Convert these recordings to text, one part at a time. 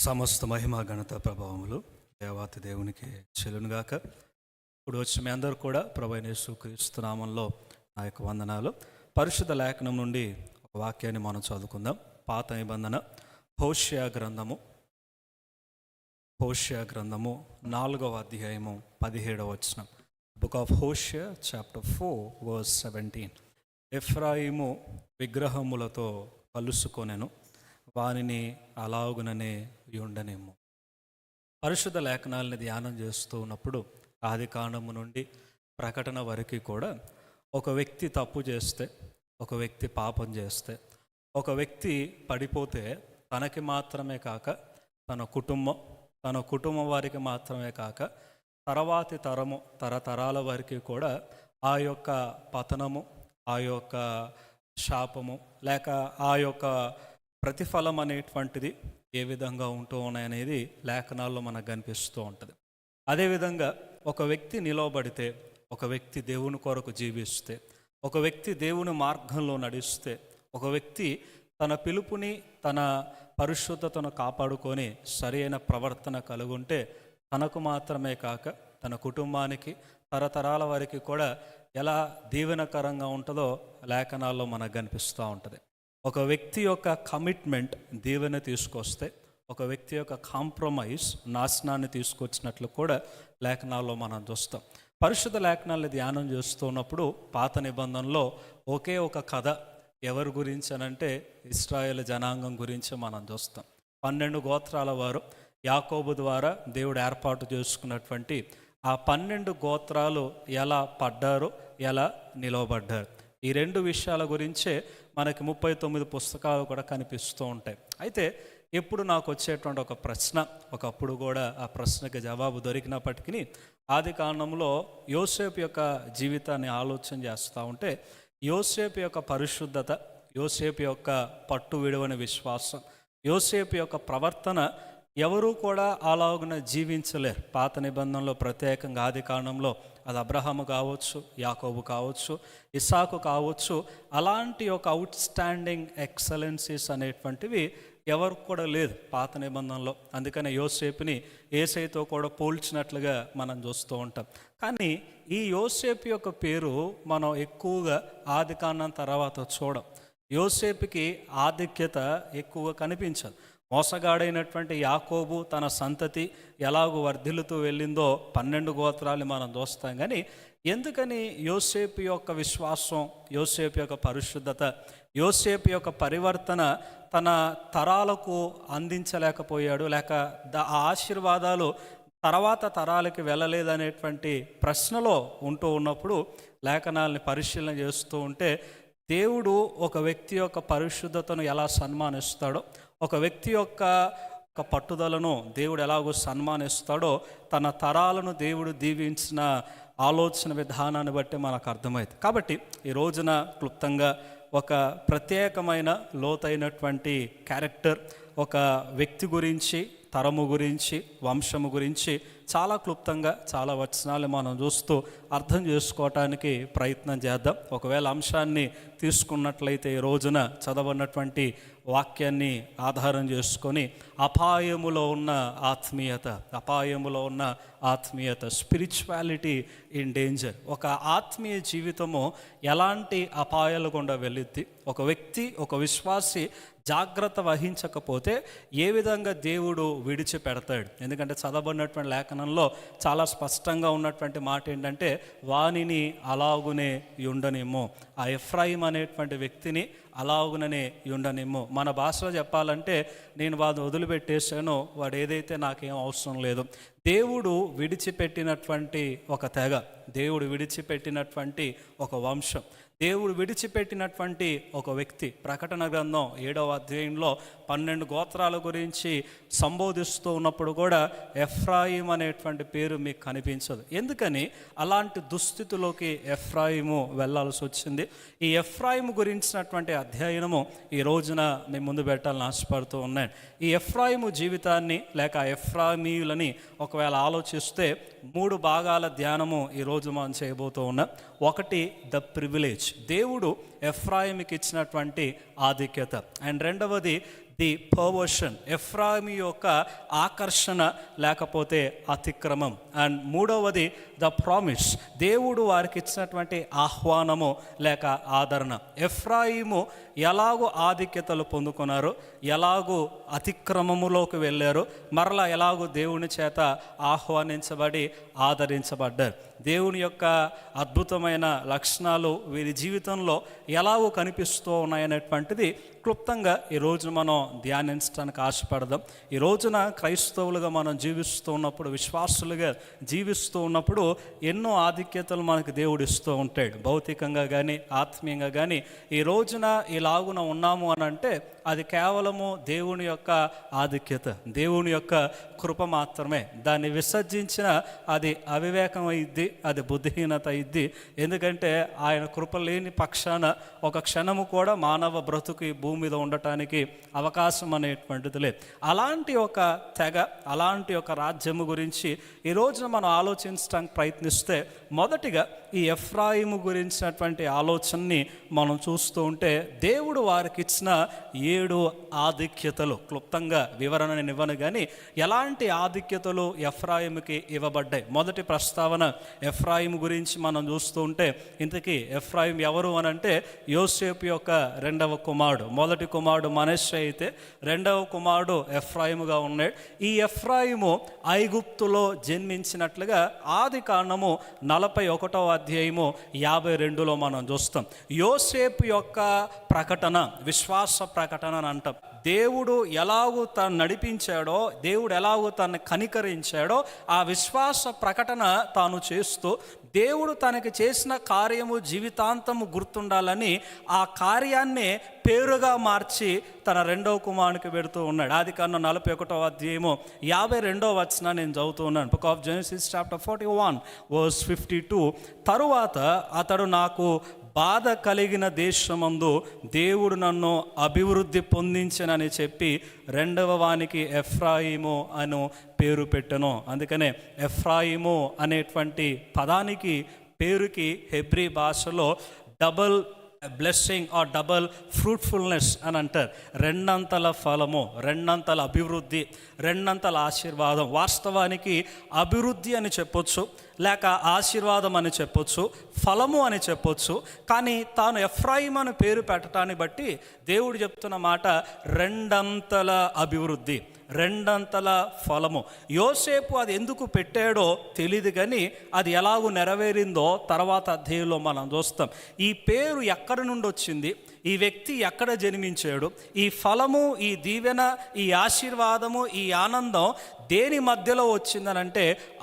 సమస్త మహిమ ఘనత ప్రభావములు దేవాతి దేవునికి చెల్లునుగాక. ఇప్పుడు వచ్చి మీ అందరూ కూడా ప్రభువైన యేసుక్రీస్తు నామంలో నా యొక్క వందనాలు. పరిశుద్ధ లేఖనం నుండి ఒక వాక్యాన్ని మనం చదువుకుందాం. పాత నిబంధన హోషేయ గ్రంథము 4వ అధ్యాయము 17వ వచనం. Book of Hosea chapter 4 verse 17. ఎఫ్రాయిము విగ్రహములతో కలుసుకొనెను, వానిని అలాగుననే ఉండనేమో. పరిశుద్ధ లేఖనాలని ధ్యానం చేస్తూ ఉన్నప్పుడు ఆది కాండము నుండి ప్రకటన వరకు కూడా ఒక వ్యక్తి తప్పు చేస్తే, ఒక వ్యక్తి పాపం చేస్తే, ఒక వ్యక్తి పడిపోతే తనకి మాత్రమే కాక తన కుటుంబం వారికి మాత్రమే కాక తర్వాతి తరము తరతరాల వరకు కూడా ఆ యొక్క పతనము, ఆ యొక్క శాపము లేక ఆ యొక్క ప్రతిఫలం అనేటువంటిది ఏ విధంగా ఉంటూ ఉన్నాయనేది లేఖనాల్లో మనకు కనిపిస్తూ ఉంటుంది. అదేవిధంగా ఒక వ్యక్తి నిలవబడితే, ఒక వ్యక్తి దేవుని కొరకు జీవిస్తే, ఒక వ్యక్తి దేవుని మార్గంలో నడిస్తే, ఒక వ్యక్తి తన పిలుపుని తన పరిశుద్ధతను కాపాడుకొని సరైన ప్రవర్తన కలుగుంటే తనకు మాత్రమే కాక తన కుటుంబానికి తరతరాల వరకు కూడా ఎలా దీవెనకరంగా ఉంటుందో లేఖనాల్లో మనకు కనిపిస్తూ ఉంటుంది. ఒక వ్యక్తి యొక్క కమిట్మెంట్ దీవెన తీసుకొస్తే, ఒక వ్యక్తి యొక్క కాంప్రమైజ్ నాశనాన్ని తీసుకొచ్చినట్లు కూడా లేఖనాల్లో మనం చూస్తాం. పరిశుద్ధ లేఖనాలను ధ్యానం చేస్తున్నప్పుడు పాత నిబంధనలో ఒకే ఒక కథ ఎవరి గురించి అనంటే ఇశ్రాయేలు జనాంగం గురించి మనం చూస్తాం. 12 గోత్రాల వారు యాకోబు ద్వారా దేవుడు ఏర్పాటు చేసుకున్నటువంటి ఆ 12 గోత్రాలు ఎలా పడ్డారో, ఎలా నిలవబడ్డారు, ఈ 2 విషయాల గురించే మనకి 39 పుస్తకాలు కూడా కనిపిస్తూ ఉంటాయి. అయితే ఎప్పుడు నాకు వచ్చేటువంటి ఒక ప్రశ్న, ఒకప్పుడు కూడా ఆ ప్రశ్నకి జవాబు దొరికినప్పటికీ ఆది కాండంలో యోసేపు యొక్క జీవితాన్ని ఆలోచన చేస్తూ ఉంటే యోసేపు యొక్క పరిశుద్ధత, యోసేపు యొక్క పట్టు విడవని విశ్వాసం, యోసేపు యొక్క ప్రవర్తన ఎవరూ కూడా అలాగున జీవించలేరు. పాత నిబంధనలో ప్రత్యేకంగా ఆది కాండంలో అది అబ్రహాము కావచ్చు, యాకోబు కావచ్చు, ఇస్సాకు కావచ్చు, అలాంటి ఒక అవుట్ స్టాండింగ్ ఎక్సలెన్సీస్ అనేటువంటివి ఎవరికి కూడా లేదు పాత నిబంధనలో. అందుకనే యోసేపుని ఏసైతో కూడా పోల్చినట్లుగా మనం చూస్తూ ఉంటాం. కానీ ఈ యోసేపు యొక్క పేరు మనం ఎక్కువగా ఆది కాండం తర్వాత చూడం. యోసేపుకి ఆధిక్యత ఎక్కువగా కనిపించదు. మోసగాడైనటువంటి యాకోబు తన సంతతి ఎలాగూ వర్ధిల్లుతూ వెళ్ళిందో 12 గోత్రాలు మనం చూస్తాం. కానీ ఎందుకని యోసేపు యొక్క విశ్వాసం, యోసేపు యొక్క పరిశుద్ధత, యోసేపు యొక్క పరివర్తన తన తరాలకు అందించలేకపోయాడు, లేక ఆ ఆశీర్వాదాలు తర్వాత తరాలకి వెళ్ళలేదనేటువంటి ప్రశ్నలో ఉంటూ ఉన్నప్పుడు లేఖనాలని పరిశీలన చేస్తూ ఉంటే దేవుడు ఒక వ్యక్తి యొక్క పరిశుద్ధతను ఎలా సన్మానిస్తాడో, ఒక వ్యక్తి యొక్క పట్టుదలను దేవుడు ఎలాగో సన్మానిస్తాడో తన తరాలను దేవుడు దీవించిన ఆలోచన విధానాన్ని బట్టి మనకు అర్థమైంది. కాబట్టి ఈ రోజున క్లుప్తంగా ఒక ప్రత్యేకమైన లోతైనటువంటి క్యారెక్టర్, ఒక వ్యక్తి గురించి, తరము గురించి, వంశము గురించి చాలా క్లుప్తంగా చాలా వచనాలు మనం చూస్తూ అర్థం చేసుకోవటానికి ప్రయత్నం చేద్దాం. ఒకవేళ అంశాన్ని తీసుకున్నట్లయితే ఈ రోజున చదవనటువంటి వాక్యాన్ని ఆధారం చేసుకొని అపాయములో ఉన్న ఆత్మీయత, స్పిరిచువాలిటీ ఇన్ డేంజర్, ఒక ఆత్మీయ జీవితము ఎలాంటి అపాయాలు గుండా వెళ్ళిద్ది, ఒక వ్యక్తి, ఒక విశ్వాసి జాగ్రత్త వహించకపోతే ఏ విధంగా దేవుడు విడిచిపెడతాడు. ఎందుకంటే చదవబడినటువంటి లేఖనంలో చాలా స్పష్టంగా ఉన్నటువంటి మాట ఏంటంటే వానిని అలాగునే ఉండనేమో, ఆ ఎఫ్రాయిం అనేటువంటి వ్యక్తిని అలాగుననే ఉండనేమో. మన భాషలో చెప్పాలంటే నేను వాడు వదిలిపెట్టేశాను, వాడు ఏదైతే నాకేం అవసరం లేదు. దేవుడు విడిచిపెట్టినటువంటి ఒక తెగ, దేవుడు విడిచిపెట్టినటువంటి ఒక వంశం, దేవుడు విడిచిపెట్టినటువంటి ఒక వ్యక్తి. ప్రకటన గ్రంథం 7వ అధ్యాయంలో 12 గోత్రాల గురించి సంబోధిస్తూ ఉన్నప్పుడు కూడా ఎఫ్రాయిం అనేటువంటి పేరు మీకు కనిపించదు. ఎందుకని అలాంటి దుస్థితిలోకి ఎఫ్రాయిము వెళ్ళాల్సి వచ్చింది? ఈ ఎఫ్రాయిము గురించినటువంటి అధ్యయనము ఈ రోజున మేము ముందు పెట్టాలని ఆశపడుతూ ఉన్నాను. ఈ ఎఫ్రాయిము జీవితాన్ని లేక ఎఫ్రాయిమీయులని ఒకవేళ ఆలోచిస్తే 3 భాగాల ధ్యానము ఈరోజు మనం చేయబోతూ ఉన్నాం. ఒకటి ద ప్రివిలేజ్, దేవుడు ఎఫ్రాయిముకి ఇచ్చినటువంటి ఆధిక్యత. అండ్ రెండవది ది పర్వర్షన్, ఎఫ్రాయిము యొక్క ఆకర్షణ లేకపోతే అతిక్రమం. అండ్ మూడవది ద ప్రామిస్, దేవుడు వారికి ఇచ్చినటువంటి ఆహ్వానము లేక ఆదరణ. ఎఫ్రాయిము ఎలాగో ఆధిక్యతలు పొందుకున్నారు, ఎలాగో అతిక్రమములోకి వెళ్ళారు, మరలా ఎలాగో దేవుని చేత ఆహ్వానించబడి ఆదరించబడ్డారు. దేవుని యొక్క అద్భుతమైన లక్షణాలు వీరి జీవితంలో ఎలాగో కనిపిస్తూ ఉన్నాయనేటువంటిది క్లుప్తంగా ఈరోజు మనం ధ్యానించడానికి ఆశపడదాం. ఈ రోజున క్రైస్తవులుగా మనం జీవిస్తూ ఉన్నప్పుడు, విశ్వాసులుగా జీవిస్తూ ఉన్నప్పుడు ఎన్నో ఆధిక్యతలు మనకు దేవుడు ఇస్తూ ఉంటాడు, భౌతికంగా కానీ ఆత్మీయంగా కానీ. ఈ రోజున ఇలాగున ఉన్నాము అని అంటే అది కేవలము దేవుని యొక్క ఆధిక్యత, దేవుని యొక్క కృప మాత్రమే. దాన్ని విసర్జించిన అది అవివేకం అయింది, అది బుద్ధిహీనత అయింది. ఎందుకంటే ఆయన కృప లేని పక్షాన ఒక క్షణము కూడా మానవ బ్రతుకు ఈ భూమి మీద ఉండటానికి అవకాశం అనేటువంటిది లేదు. అలాంటి ఒక తెగ, అలాంటి ఒక రాజ్యము గురించి ఈ రోజున మనం ఆలోచించడానికి ప్రయత్నిస్తే, మొదటిగా ఈ ఎఫ్రాయిము గురించినటువంటి ఆలోచనని మనం చూస్తూ ఉంటే, దేవుడు వారికి ఇచ్చిన 7 ఆధిక్యతలు, క్లుప్తంగా వివరణ నేను ఇవ్వను కానీ ఎలాంటి ఆధిక్యతలు ఎఫ్రాయిముకి ఇవ్వబడ్డాయి. మొదటి ప్రస్తావన ఎఫ్రాయిము గురించి మనం చూస్తూ ఉంటే, ఇంతకీ ఎఫ్రాయిం ఎవరు అని అంటే యోసేపు యొక్క రెండవ కుమారుడు. మొదటి కుమారుడు మనష్షే అయితే రెండవ కుమారుడు ఎఫ్రాయిముగా ఉన్నాడు. ఈ ఎఫ్రాయిము ఐగుప్తులో జన్మించినట్లుగా ఆది కాండము 41వ అధ్యాయము 52లో మనం చూస్తాం. యోసేపు యొక్క ప్రకటన విశ్వాస ప్రకటన అని అంటాం. దేవుడు ఎలాగూ తను నడిపించాడో, దేవుడు ఎలాగూ తనని కనికరించాడో ఆ విశ్వాస ప్రకటన తాను చేస్తూ, దేవుడు తనకి చేసిన కార్యము జీవితాంతము గుర్తుండాలని ఆ కార్యాన్నే పేరుగా మార్చి తన రెండవ కుమారునికి పెడుతూ ఉన్నాడు. ఆది కాండం 41వ అధ్యాయము 52వ వచనాన్ని నేను చదువుతూ ఉన్నాను. Book of Genesis chapter 41 verse 52. తరువాత అతడు నాకు బాధ కలిగిన దేశమందు దేవుడు నన్ను అభివృద్ధి పొందించనని చెప్పి రెండవ వానికి ఎఫ్రాయిము అను పేరు పెట్టెను. అందుకనే ఎఫ్రాయిము అనేటువంటి పదానికి, పేరుకి హెబ్రీ భాషలో double blessing are double fruitfulness అని అంటారు. రెండంతల ఫలము, రెండంతల అభివృద్ధి, రెండంతల ఆశీర్వాదం. వాస్తవానికి అభివృద్ధి అని చెప్పొచ్చు, లేక ఆశీర్వాదం అని చెప్పొచ్చు, ఫలము అని చెప్పొచ్చు. కానీ తాను ఎఫ్రాయిం అని పేరు పెట్టడాన్ని బట్టి దేవుడు చెప్తున్న మాట రెండంతల అభివృద్ధి, రెండంతల ఫలము. యోసేపు అది ఎందుకు పెట్టాడో తెలియదు, కానీ అది ఎలాగూ నెరవేరిందో తర్వాత అధ్యాయంలో మనం చూస్తాం. ఈ పేరు ఎక్కడి నుండి వచ్చింది, ఈ వ్యక్తి ఎక్కడ జన్మించాడు, ఈ ఫలము, ఈ దీవెన, ఈ ఆశీర్వాదము, ఈ ఆనందం దేని మధ్యలో వచ్చిందనంటే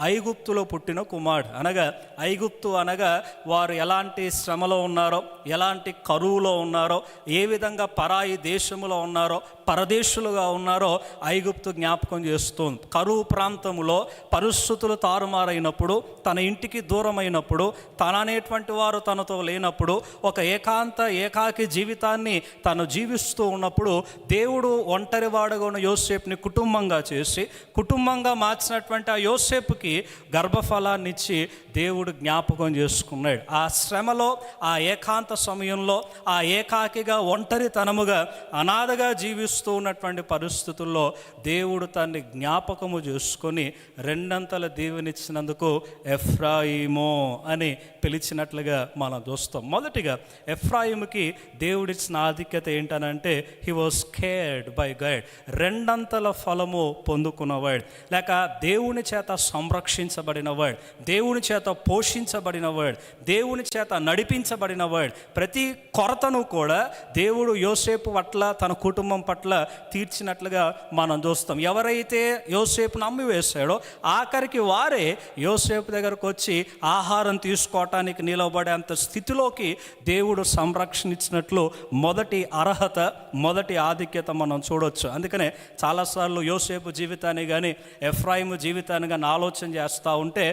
ఐగుప్తులో పుట్టిన కుమారుడు. అనగా ఐగుప్తు అనగా వారు ఎలాంటి శ్రమలో ఉన్నారో, ఎలాంటి కరువులో ఉన్నారో, ఏ విధంగా పరాయి దేశములో ఉన్నారో, పరదేశులుగా ఉన్నారో ఐగుప్తు జ్ఞాపకం చేస్తుంది. కరువు ప్రాంతంలో పరిస్థితులు తారుమారైనప్పుడు, తన ఇంటికి దూరమైనప్పుడు, తన అనేటువంటి వారు తనతో లేనప్పుడు, ఒక ఏకాకి జీవితాన్ని తను జీవిస్తూ ఉన్నప్పుడు దేవుడు ఒంటరివాడుగా ఉన్న యోసేపుని కుటుంబంగా చేసి, కుటుంబంగా మార్చినటువంటి ఆ యోసేపుకి గర్భఫలాన్ని ఇచ్చి దేవుడు జ్ఞాపకం చేసుకున్నాడు. ఆ శ్రమలో, ఆ ఏకాంత సమయంలో, ఆ ఏకాకిగా ఒంటరితనముగా అనాథగా జీవిస్తూ ఉన్నటువంటి పరిస్థితుల్లో దేవుడు తన్ని జ్ఞాపకము చేసుకొని రెండంతల దీవెనిచ్చినందుకు ఎఫ్రాయిము అని పిలిచినట్లుగా మనం చూస్తాం. మొదటిగా ఎఫ్రాయిముకి దేవుడిచ్చిన ఆధిక్యత ఏంటనంటే he was cared by God. రెండంతల ఫలము పొందుకున్నవాడు, లేక దేవుని చేత సంరక్షించబడినవాడు, దేవుని చేత పోషించబడినవాడు, దేవుని చేత నడిపించబడినవాడు. ప్రతి కొరతను కూడా దేవుడు యోసేపు పట్ల, తన కుటుంబం పట్ల తీర్చినట్లుగా మనం చూస్తాం. ఎవరైతే యోసేపు నమ్మి వేశాడో ఆఖరికి వారే యోసేపు దగ్గరకు వచ్చి ఆహారం తీసుకోవటానికి నిలబడేంత స్థితిలోకి దేవుడు సంరక్షణ ఇచ్చినట్లు మొదటి అర్హత, మొదటి ఆధిక్యత మనం చూడవచ్చు. అందుకనే చాలాసార్లు యోసేపు జీవితాన్ని కానీ ఎఫ్రాయిము జీవితాన్ని కానీ ఆలోచన చేస్తూ ఉంటే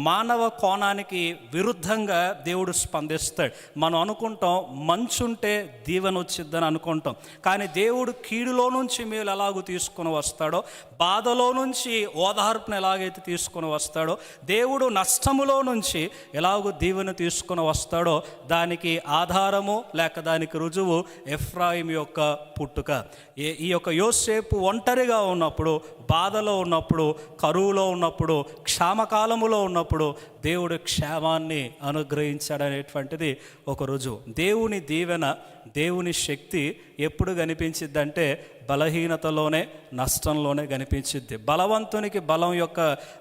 మానవ కోణానికి విరుద్ధంగా దేవుడు స్పందిస్తాడు. మనం అనుకుంటాం మంచుంటే దీవెన వచ్చిద్దని అనుకుంటాం, కానీ దేవుడు కీడులో నుంచి మేలు ఎలాగూ తీసుకుని వస్తాడో, బాధలో నుంచి ఓదార్పును ఎలాగైతే తీసుకుని వస్తాడో, దేవుడు నష్టములో నుంచి ఎలాగో దీవెన తీసుకుని వస్తాడో దానికి ఆధారము లేక దానికి రుజువు ఎఫ్రాయిం యొక్క పుట్టుక. ఈ యొక్క యోసేపు ఒంటరిగా ఉన్నప్పుడు, బాధలో ఉన్నప్పుడు, కరువులో ఉన్నప్పుడు, క్షామకాలములో ఉన్నప్పుడు దేవుడు క్షేమాన్ని అనుగ్రహించాడనేటువంటిది ఒక రుజువు. దేవుని దీవెన, దేవుని శక్తి ఎప్పుడు కనిపించిద్దంటే బలహీనతలోనే, నష్టంలోనే కనిపించిద్ది. బలవంతునికి బలం యొక్క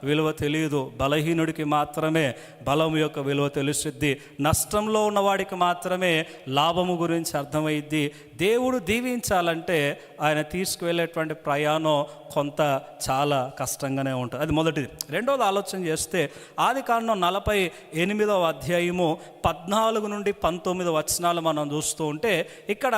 విలువ తెలియదు, బలహీనుడికి మాత్రమే బలం యొక్క విలువ తెలుస్తుంది. నష్టంలో ఉన్నవాడికి మాత్రమే లాభము గురించి అర్థమైద్ది. దేవుడు దీవించాలంటే ఆయన తీసుకువెళ్ళేటువంటి ప్రయాణం కొంత చాలా కష్టంగానే ఉంటుంది. అది మొదటిది. రెండోది ఆలోచన చేస్తే ఆదికాండం 48వ అధ్యాయము 14 నుండి 19 వచనాలు మనం చూస్తూ ఉంటే, ఇక్కడ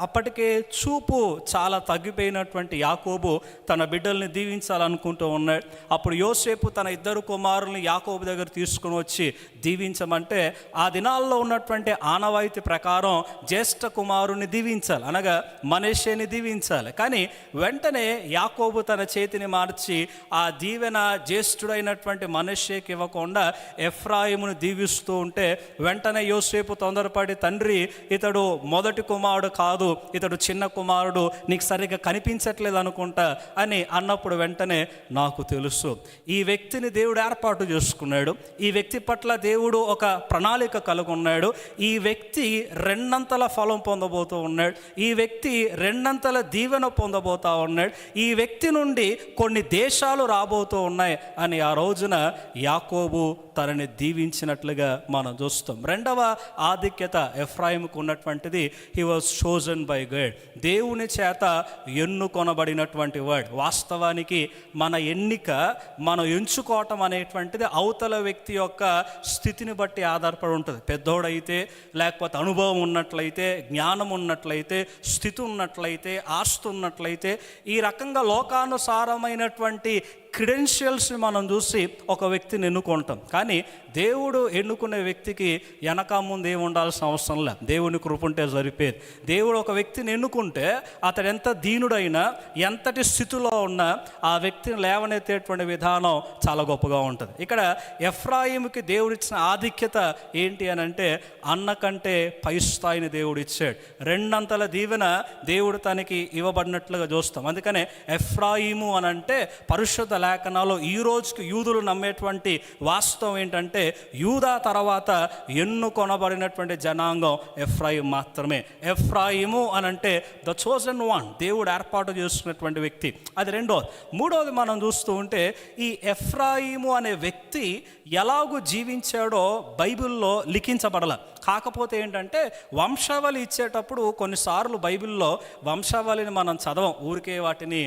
అప్పటికే చూపు చాలా తగ్గిపోయినటువంటి యాకోబు తన బిడ్డల్ని దీవించాలనుకుంటూ ఉన్నాడు. అప్పుడు యోసేపు తన 2 కుమారుల్ని యాకోబు దగ్గర తీసుకుని వచ్చి దీవించమంటే, ఆ దినాల్లో ఉన్నటువంటి ఆనవాయితీ ప్రకారం జ్యేష్ఠ కుమారుని దీవించాలి, అనగా మనష్షేని దీవించాలి. కానీ వెంటనే యాకోబు తన చేతిని మార్చి ఆ దీవెన జ్యేష్ఠుడైనటువంటి మనష్షేకి ఇవ్వకుండా ఎఫ్రాయిమును దీవిస్తూ ఉంటే, వెంటనే యోసేపు తొందరపడి, తండ్రి ఇతడు మొదటి కుమారుడు కాదు, ఇతడు చిన్న కుమారుడు, నీకు సరిగ్గా కనిపించట్లేదు అనుకుంటా అని అన్నప్పుడు వెంటనే నాకు తెలుసు, ఈ వ్యక్తిని దేవుడు ఏర్పాటు చేసుకున్నాడు, ఈ వ్యక్తి పట్ల దేవుడు ఒక ప్రణాళిక కలిగి ఉన్నాడు, ఈ వ్యక్తి రెండంతల ఫలం పొందబోతూ ఉన్నాడు, ఈ వ్యక్తి రెండంతల దీవెన పొందబోతా ఉన్నాడు, ఈ వ్యక్తి నుండి కొన్ని దేశాలు రాబోతూ ఉన్నాయి అని ఆ రోజున యాకోబు తనని దీవించినట్లుగా మనం చూస్తాం. రెండవ ఆధిక్యత ఎఫ్రాయిముకు ఉన్నటువంటిది, he was chosen by God. దేవుని చేత ఎన్నుకొనబడినటువంటి వాడు. వాస్తవానికి మన ఎన్నిక, మనం ఎంచుకోవటం అనేటువంటిది అవతల వ్యక్తి యొక్క స్థితిని బట్టి ఆధారపడి ఉంటుంది. పెద్దోడైతే, లేకపోతే అనుభవం ఉన్నట్లయితే, జ్ఞానం ఉన్నట్లయితే, స్థితి ఉన్నట్లయితే, ఆస్తి ఉన్నట్లయితే, ఈ రకంగా లోకానుసారమైనటువంటి క్రెడెన్షియల్స్ని మనం చూసి ఒక వ్యక్తిని ఎన్నుకుంటాం. కానీ దేవుడు ఎన్నుకునే వ్యక్తికి వెనక ముందు ఏమి ఉండాల్సిన అవసరం లే, దేవుని కృప ఉంటే సరిపోయేది. దేవుడు ఒక వ్యక్తిని ఎన్నుకుంటే అతడు ఎంత దీనుడైనా, ఎంతటి స్థితిలో ఉన్నా ఆ వ్యక్తిని లేవనెత్తేటువంటి విధానం చాలా గొప్పగా ఉంటుంది. ఇక్కడ ఎఫ్రాయిముకి దేవుడిచ్చిన ఆధిక్యత ఏంటి అని అంటే, అన్న కంటే పై స్థాయిని దేవుడు ఇచ్చాడు. రెండంతల దీవెన దేవుడు తనకి ఇవ్వబడినట్లుగా చూస్తాం. అందుకనే ఎఫ్రాయిము అని అంటే పరిశుద్ధ లేఖనాల్లో ఈ రోజుకి యూదులు నమ్మేటువంటి వాస్తవం ఏంటంటే, యూదా తర్వాత ఎన్నుకొనబడినటువంటి జనాంగం ఎఫ్రాయిం మాత్రమే. ఎఫ్రాయిము అని అంటే ద చోజన్ వన్, దేవుడు ఏర్పాటు చేసుకున్నటువంటి వ్యక్తి. అది రెండోది. మూడోది మనం చూస్తూ ఉంటే, ఈ ఎఫ్రాయిము అనే వ్యక్తి ఎలాగూ జీవించాడో బైబిల్లో లిఖించబడల. కాకపోతే ఏంటంటే, వంశావళి ఇచ్చేటప్పుడు కొన్నిసార్లు బైబిల్లో వంశావళిని మనం చదవం, ఊరికే వాటిని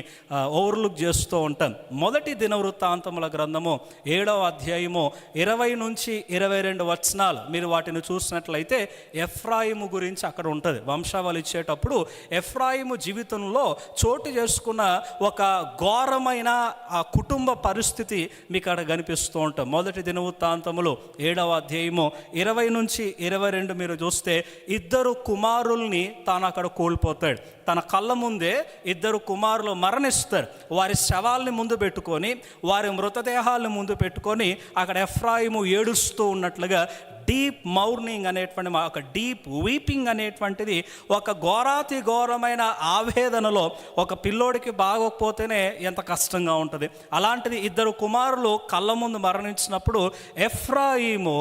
ఓవర్లుక్ చేస్తూ ఉంటాం. మొదటి దినవృత్తాంతముల గ్రంథము 7వ అధ్యాయము 20 నుంచి 22 వచనాలు మీరు వాటిని చూసినట్లయితే ఎఫ్రాయిము గురించి అక్కడ ఉంటుంది. వంశావళి ఇచ్చేటప్పుడు ఎఫ్రాయిము జీవితంలో చోటు చేసుకున్న ఒక ఘోరమైన ఆ కుటుంబ పరిస్థితి మీకు అక్కడ కనిపిస్తూ ఉంటాం. మొదటి దినవృత్తాంతములు 7వ అధ్యాయము 20 నుంచి 22 మీరు చూస్తే, 2 కుమారుల్ని తాను అక్కడ కోల్పోతాడు. తన కళ్ళ ముందే 2 కుమారులు మరణిస్తారు. వారి శవాల్ని ముందు పెట్టుకొని, వారి మృతదేహాలను ముందు పెట్టుకొని అక్కడ ఎఫ్రాయిము ఏడుస్తూ ఉన్నట్లుగా డీప్ మౌర్నింగ్ అనేటువంటి, ఒక డీప్ వీపింగ్ అనేటువంటిది, ఒక ఘోరాతి ఘోరమైన ఆవేదనలో, ఒక పిల్లోడికి బాగోకపోతేనే ఎంత కష్టంగా ఉంటుంది, అలాంటిది 2 కుమారులు కళ్ళ ముందు మరణించినప్పుడు ఎఫ్రాయిము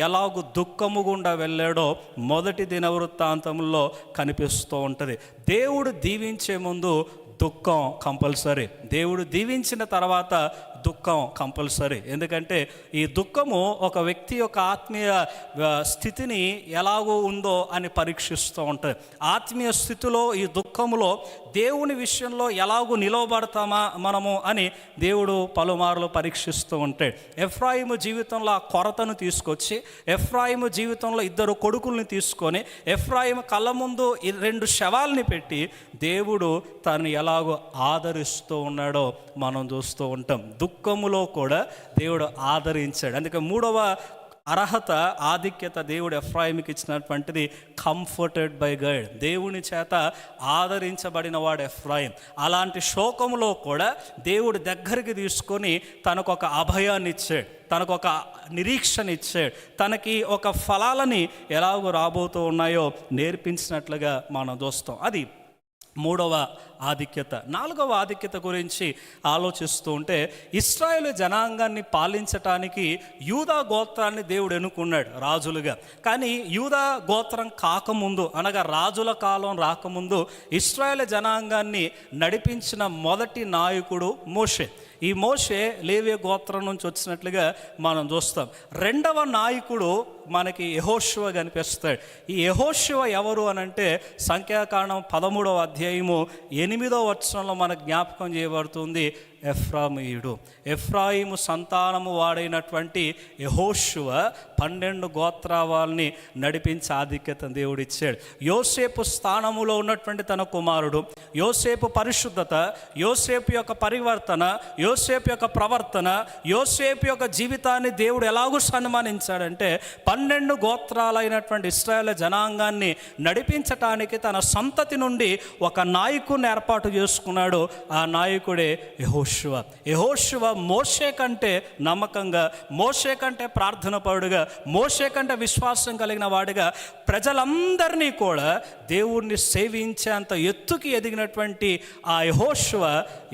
ఎలాగూ దుఃఖము గుండా వెళ్ళాడో మొదటి దినవృత్తాంతంలో కనిపిస్తూ ఉంటుంది. దేవుడు దీవించే ముందు దుఃఖం కంపల్సరీ, దేవుడు దీవించిన తర్వాత దుఃఖం కంపల్సరీ. ఎందుకంటే ఈ దుఃఖము ఒక వ్యక్తి యొక్క ఆత్మీయ స్థితిని ఎలాగో ఉందో అని పరీక్షిస్తూ ఉంటుంది. ఆత్మీయ స్థితిలో ఈ దుఃఖములో దేవుని విషయంలో ఎలాగో నిలవబడతామా మనము అని దేవుడు పలుమార్లు పరీక్షిస్తూ ఉంటాడు. ఎఫ్రాయిము జీవితంలో ఆ కొరతను తీసుకొచ్చి, ఎఫ్రాయిము జీవితంలో 2 కొడుకుల్ని తీసుకొని, ఎఫ్రాయిము కళ్ళ ముందు 2 శవాల్ని పెట్టి దేవుడు తను ఎలాగో ఆదరిస్తూ ఉన్నాడో మనం చూస్తూ ఉంటాం. దుఃఖములో కూడా దేవుడు ఆదరించాడు. అందుకే 3వ అర్హత, ఆధిక్యత దేవుడు ఎఫ్రాయిముకి ఇచ్చినటువంటిది కంఫర్టెడ్ బై గాడ్. దేవుని చేత ఆదరించబడిన వాడు ఎఫ్రాయిం. అలాంటి శోకంలో కూడా దేవుడు దగ్గరికి తీసుకొని తనకు ఒక అభయాన్ని ఇచ్చాడు, తనకు ఒక నిరీక్షణ ఇచ్చాడు, తనకి ఒక ఫలాలని ఎలాగో రాబోతూ ఉన్నాయో నేర్పించినట్లుగా మనం చూస్తాం. అది మూడవ ఆధిక్యత. నాలుగవ ఆధిక్యత గురించి ఆలోచిస్తూ ఉంటే, ఇశ్రాయేలు జనాంగాన్ని పాలించటానికి యూదా గోత్రాన్ని దేవుడు ఎన్నుకున్నాడు రాజులుగా. కానీ యూదా గోత్రం కాకముందు, అనగా రాజుల కాలం రాకముందు ఇశ్రాయేలు జనాంగాన్ని నడిపించిన మొదటి నాయకుడు మోషే. ఈ మోషే లేవి గోత్రం నుంచి వచ్చినట్లుగా మనం చూస్తాం. రెండవ నాయకుడు మనకి యెహోషువ కనిపిస్తాడు. ఈ యెహోషువ ఎవరు అనంటే సంఖ్యాకాండం 13వ అధ్యాయము 8వ వచనంలో మనకు జ్ఞాపకం చేయబడుతుంది, ఎఫ్రాయిమీయుడు. ఎఫ్రాయిము సంతానము వాడైనటువంటి యెహోషువ 12 గోత్రావాల్ని నడిపించి ఆధిక్యతను దేవుడిచ్చాడు. యోసేపు స్థానములో ఉన్నటువంటి తన కుమారుడు, యోసేపు పరిశుద్ధత, యోసేపు యొక్క పరివర్తన, యోసేపు యొక్క ప్రవర్తన, యోసేపు యొక్క జీవితాన్ని దేవుడు ఎలాగూ సన్మానించాడంటే 12 గోత్రాలైనటువంటి ఇశ్రాయేలు జనాంగాన్ని నడిపించటానికి తన సంతతి నుండి ఒక నాయకుడిని ఏర్పాటు చేసుకున్నాడు. ఆ నాయకుడే యెహోషువ. యెహోషువ మోషే కంటే నమ్మకంగా, మోషే కంటే ప్రార్థనపరుడుగా, మోషే కంటే విశ్వాసం కలిగిన వాడిగా ప్రజలందరినీ కూడా దేవుణ్ణి సేవించేంత ఎత్తుకి ఎదిగినటువంటి ఆ యెహోషువ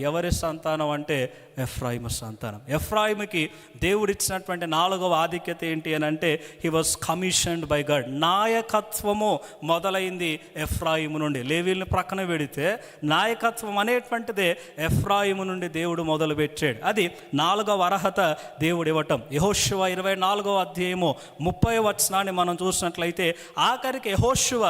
ఎవరి సంతానం అంటే ఎఫ్రాయిము సంతానం. ఎఫ్రాయిముకి దేవుడిచ్చినటువంటి నాలుగవ ఆధిక్యత ఏంటి అని అంటే, he was commissioned by God. నాయకత్వము మొదలైంది ఎఫ్రాయిము నుండి. లేవీల్ని ప్రక్కన పెడితే నాయకత్వం అనేటువంటిదే ఎఫ్రాయిము నుండి దేవుడు మొదలుపెట్టాడు. అది నాలుగవ అర్హత దేవుడు ఇవ్వటం. యెహోషువ 24వ అధ్యాయము 30వ వచనాన్ని మనం చూసినట్లయితే, ఆఖరికి యెహోషువ